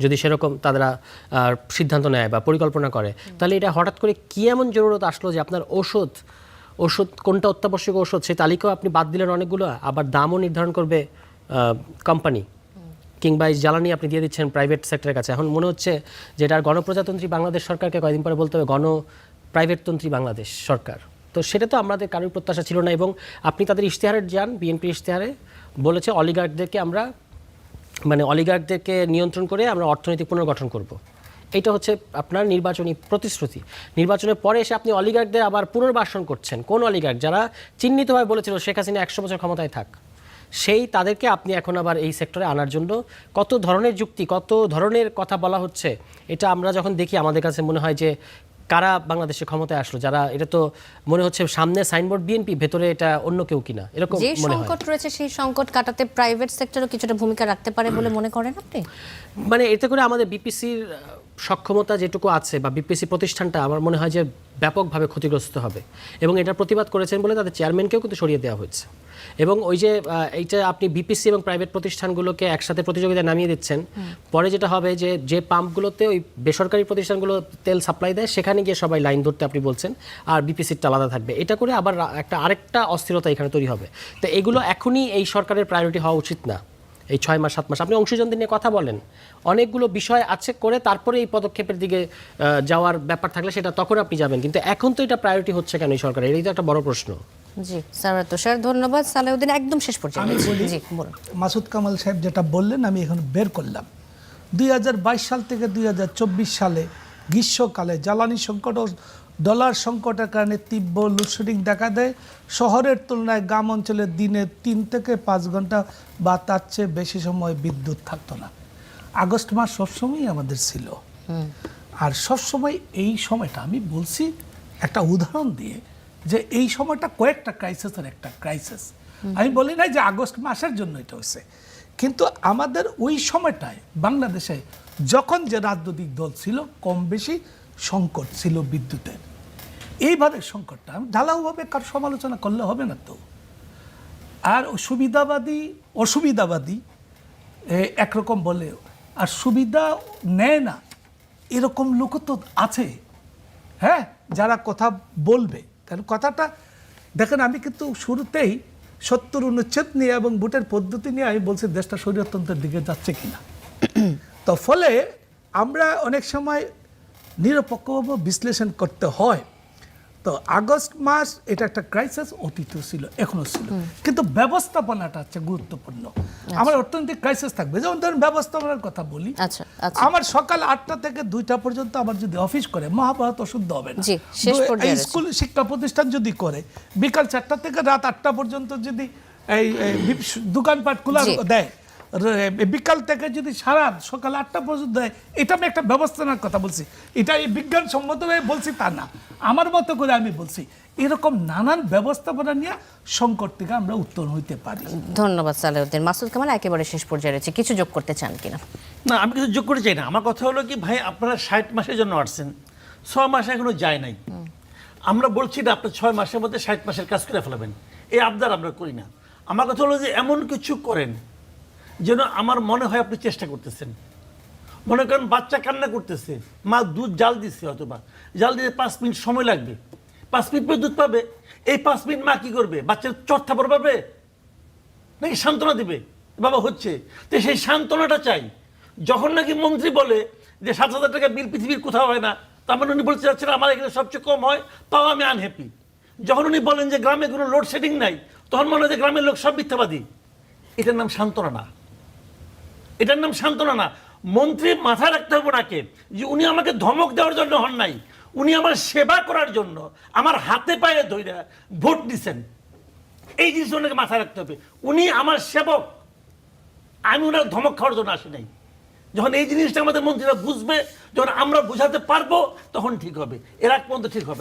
E: যদি সেরকম তারা সিদ্ধান্ত নেয় বা পরিকল্পনা করে। তাহলে এটা হঠাৎ করে কী এমন জরুরত আসলো যে আপনার ওষুধ কোনটা অত্যাবশ্যক ওষুধ সেই তালিকাও আপনি বাদ দিলেন অনেকগুলো, আবার দামও নির্ধারণ করবে কোম্পানি, কিংবা এই জ্বালানি আপনি দিয়ে দিচ্ছেন প্রাইভেট সেক্টরের কাছে। এখন মনে হচ্ছে যে এটা আর গণপ্রজাতন্ত্রী বাংলাদেশ সরকারকে কয়েকদিন পরে বলতে হবে প্রাইভেটতন্ত্রী বাংলাদেশ সরকার। তো সেটা তো আমাদের কারোর প্রত্যাশা ছিল না। এবং আপনি তাদের ইশতেহারে যান, বিএনপি ইশতেহারে বলেছে অলিগার্কদেরকে নিয়ন্ত্রণ করে আমরা অর্থনৈতিক পুনর্গঠন করব। এইটা হচ্ছে আপনার নির্বাচনী প্রতিশ্রুতি। নির্বাচনের পরে এসে আপনি অলিগার্কদের আবার পুনর্বাসন করছেন। কোন অলিগার্ক? যারা চিহ্নিতভাবে বলেছিল শেখ হাসিনা 100 বছর ক্ষমতায় থাক, তাদেরকে আপনি এখন আবার এই সেক্টরে আনার জন্য কত ধরনের যুক্তি, কত ধরনের কথা বলা হচ্ছে। এটা আমরা যখন দেখি আমাদের কাছে মনে হয় যে কারা বাংলাদেশে ক্ষমতায় আসলো, যারা, এটা তো মনে হচ্ছে সামনে সাইনবোর্ড বিএনপি, ভেতরে এটা অন্য কেউ কিনা, এরকম
D: যে
E: মনে হয়।
D: সংকট রয়েছে সেই সংকট কাটাতে প্রাইভেট সেক্টরও কিছুটা ভূমিকা রাখতে পারে বলে মনে করেন আপনি?
E: মানে এতে করে আমাদের বিপিসির সক্ষমতা যেটুকু আছে বা বিপিসি প্রতিষ্ঠানটা আমার মনে হয় যে ব্যাপকভাবে ক্ষতিগ্রস্ত হবে। এবং এটার প্রতিবাদ করেছেন বলে তাদের চেয়ারম্যানকেও কিন্তু সরিয়ে দেওয়া হয়েছে। এবং ওই যে এইটা আপনি বিপিসি এবং প্রাইভেট প্রতিষ্ঠানগুলোকে একসাথে প্রতিযোগিতায় নামিয়ে দিচ্ছেন, পরে যেটা হবে যে পাম্পগুলোতে ওই বেসরকারি প্রতিষ্ঠানগুলো তেল সাপ্লাই দেয় সেখানে গিয়ে সবাই লাইন ধরতে আপনি বলছেন, আর বিপিসিরটা আলাদা থাকবে। এটা করে আবার আরেকটা অস্থিরতা এখানে তৈরি হবে। তো এগুলো এখনই এই সরকারের প্রায়োরিটি হওয়া উচিত না। এই 6 মাস 7 মাস আপনি অংশীজনদের নিয়ে কথা বলেন, অনেকগুলো বিষয় আছে করে তারপরে এই পদক্ষেপের দিকে যাওয়ার ব্যাপার থাকলে সেটা তখন আপনি যাবেন। কিন্তু এখন তো এটা প্রায়োরিটি হচ্ছে কেন এই সরকারের? এটাই তো একটা বড় প্রশ্ন।
D: জি সারওয়ার তুষার, ধন্যবাদ। সালেউদ্দিন, একদম শেষ পর্যন্ত
B: আমি বলি, মাসুদ কামাল সাহেব যেটা বললেন আমি এখন বের করলাম। 2022 সাল থেকে 2024 সালে গ্রীষ্মকালে জ্বালানি সংকট ও ডলার সংকটের কারণে তীব্র লোডশেডিং দেখা দেয়। শহরের তুলনায় গ্রাম অঞ্চলে দিনে 3 থেকে 5 ঘন্টা বা তার চেয়ে বেশি সময় বিদ্যুৎ থাকতো না। আগস্ট মাস সবসময়ই আমাদের ছিল। আর সবসময় এই সময়টা আমি বলছি একটা উদাহরণ দিয়ে যে এই সময়টা কয়েকটা ক্রাইসিসের একটা ক্রাইসিস। আমি বলি না যে আগস্ট মাসের জন্য এটা হয়েছে, কিন্তু আমাদের ওই সময়টায় বাংলাদেশে যখন যে রাজনৈতিক দল ছিল কম বেশি সংকট ছিল বিদ্যুতের। এইভাবে সংকটটা আমি ঢালাওভাবে কার সমালোচনা করলে হবে না তো। আর অসুবিধাবাদী একরকম বলে আর সুবিধা নেয় না এরকম লোক তো আছে, হ্যাঁ, যারা কথা বলবে। কারণ কথাটা দেখেন, আমি কিন্তু শুরুতেই 70 অনুচ্ছেদ নিয়ে এবং ভোটের পদ্ধতি নিয়ে আমি বলছি দেশটা স্বৈরতন্ত্রের দিকে যাচ্ছে কিনা। তো ফলে আমরা অনেক সময় নিরপেক্ষভাবে বিশ্লেষণ করতে হয়। তো আগস্ট মাস এটা একটা ক্রাইসিস, অতীত ছিল, এখনো ছিল, কিন্তু ব্যবস্থাপনাটা হচ্ছে গুরুত্বপূর্ণ। আমার অর্থনৈতিক ক্রাইসিস থাকবে, যেমন ধরুন ব্যবস্থাপনার কথা বলি। আমার সকাল 8টা থেকে 2টা পর্যন্ত আমার যদি অফিস করে মহাভারত অশুদ্ধ হবে না। স্কুল শিক্ষা প্রতিষ্ঠান যদি করে বিকাল 4টা থেকে রাত 8টা পর্যন্ত যদি এই দোকানপাট খোলা দেয়, বিকাল থেকে যদি সারা সকাল 8টা পর্যন্ত দেয়, এটা আমি একটা ব্যবস্থাপনার কথা বলছি। এটা এই বিজ্ঞানসম্মতভাবে বলছি তা না, আমার মতো করে আমি বলছি। এরকম নানান ব্যবস্থাপনা নিয়ে সংকট থেকে আমরা উত্তরণ হইতে পারি।
D: ধন্যবাদ সালেউদ্দিন। মাসুদ কামাল একেবারে শেষ পর্যায়ে রয়েছে, কিছু যোগ করতে চান কিনা?
A: না, আমি কিছু যোগ করতে চাই না। আমার কথা হলো কি, ভাই আপনারা 60 মাসের জন্য আসছেন, 6 মাস এখনো যায় নাই। আমরা বলছি না আপনার 6 মাসের মধ্যে 60 মাসের কাজ করে ফেলাবেন, এই আবদার আমরা করি না। আমার কথা হলো যে এমন কিছু করেন যেন আমার মনে হয় আপনি চেষ্টা করতেছেন। মনে করেন বাচ্চা কান্না করতেছে, মা দুধ জাল দিচ্ছে, অথবা জাল দিতে 5 মিনিট সময় লাগবে, 5 মিনিট পরে দুধ পাবে। এই 5 মিনিট মা কি করবে? বাচ্চার চর্থা পাবে নাকি সান্ত্বনা দিবে? বাবা হচ্ছে, তো সেই সান্ত্বনাটা চাই। যখন নাকি মন্ত্রী বলে যে 7,000 টাকা বিল পৃথিবীর কোথাও হয় না, তার মানে উনি বলতে চাচ্ছেন আমার এখানে সবচেয়ে কম হয়, তাও আমি আনহ্যাপি। যখন উনি বলেন যে গ্রামে কোনো লোডশেডিং নাই, তখন মনে হয় যে গ্রামের লোক সব মিথ্যাবাদী। এটার নাম সান্ত্বনা না, এটার নাম সান্ত্বনা না। মন্ত্রী মাথায় রাখতে হবে ওনাকে যে উনি আমাকে ধমক দেওয়ার জন্য হন নাই, উনি আমার সেবা করার জন্য আমার হাতে পায়ে ধরে ভোট দিচ্ছেন। এই জিনিস ওনাকে মাথায় রাখতে হবে। উনি আমার সেবক, আমি ওনার ধমক খাওয়ার জন্য আসি নাই। যখন এই জিনিসটা আমাদের মন্ত্রীরা বুঝবে, যখন আমরা বুঝাতে পারবো, তখন ঠিক হবে। এর আগ পর্যন্ত ঠিক হবে।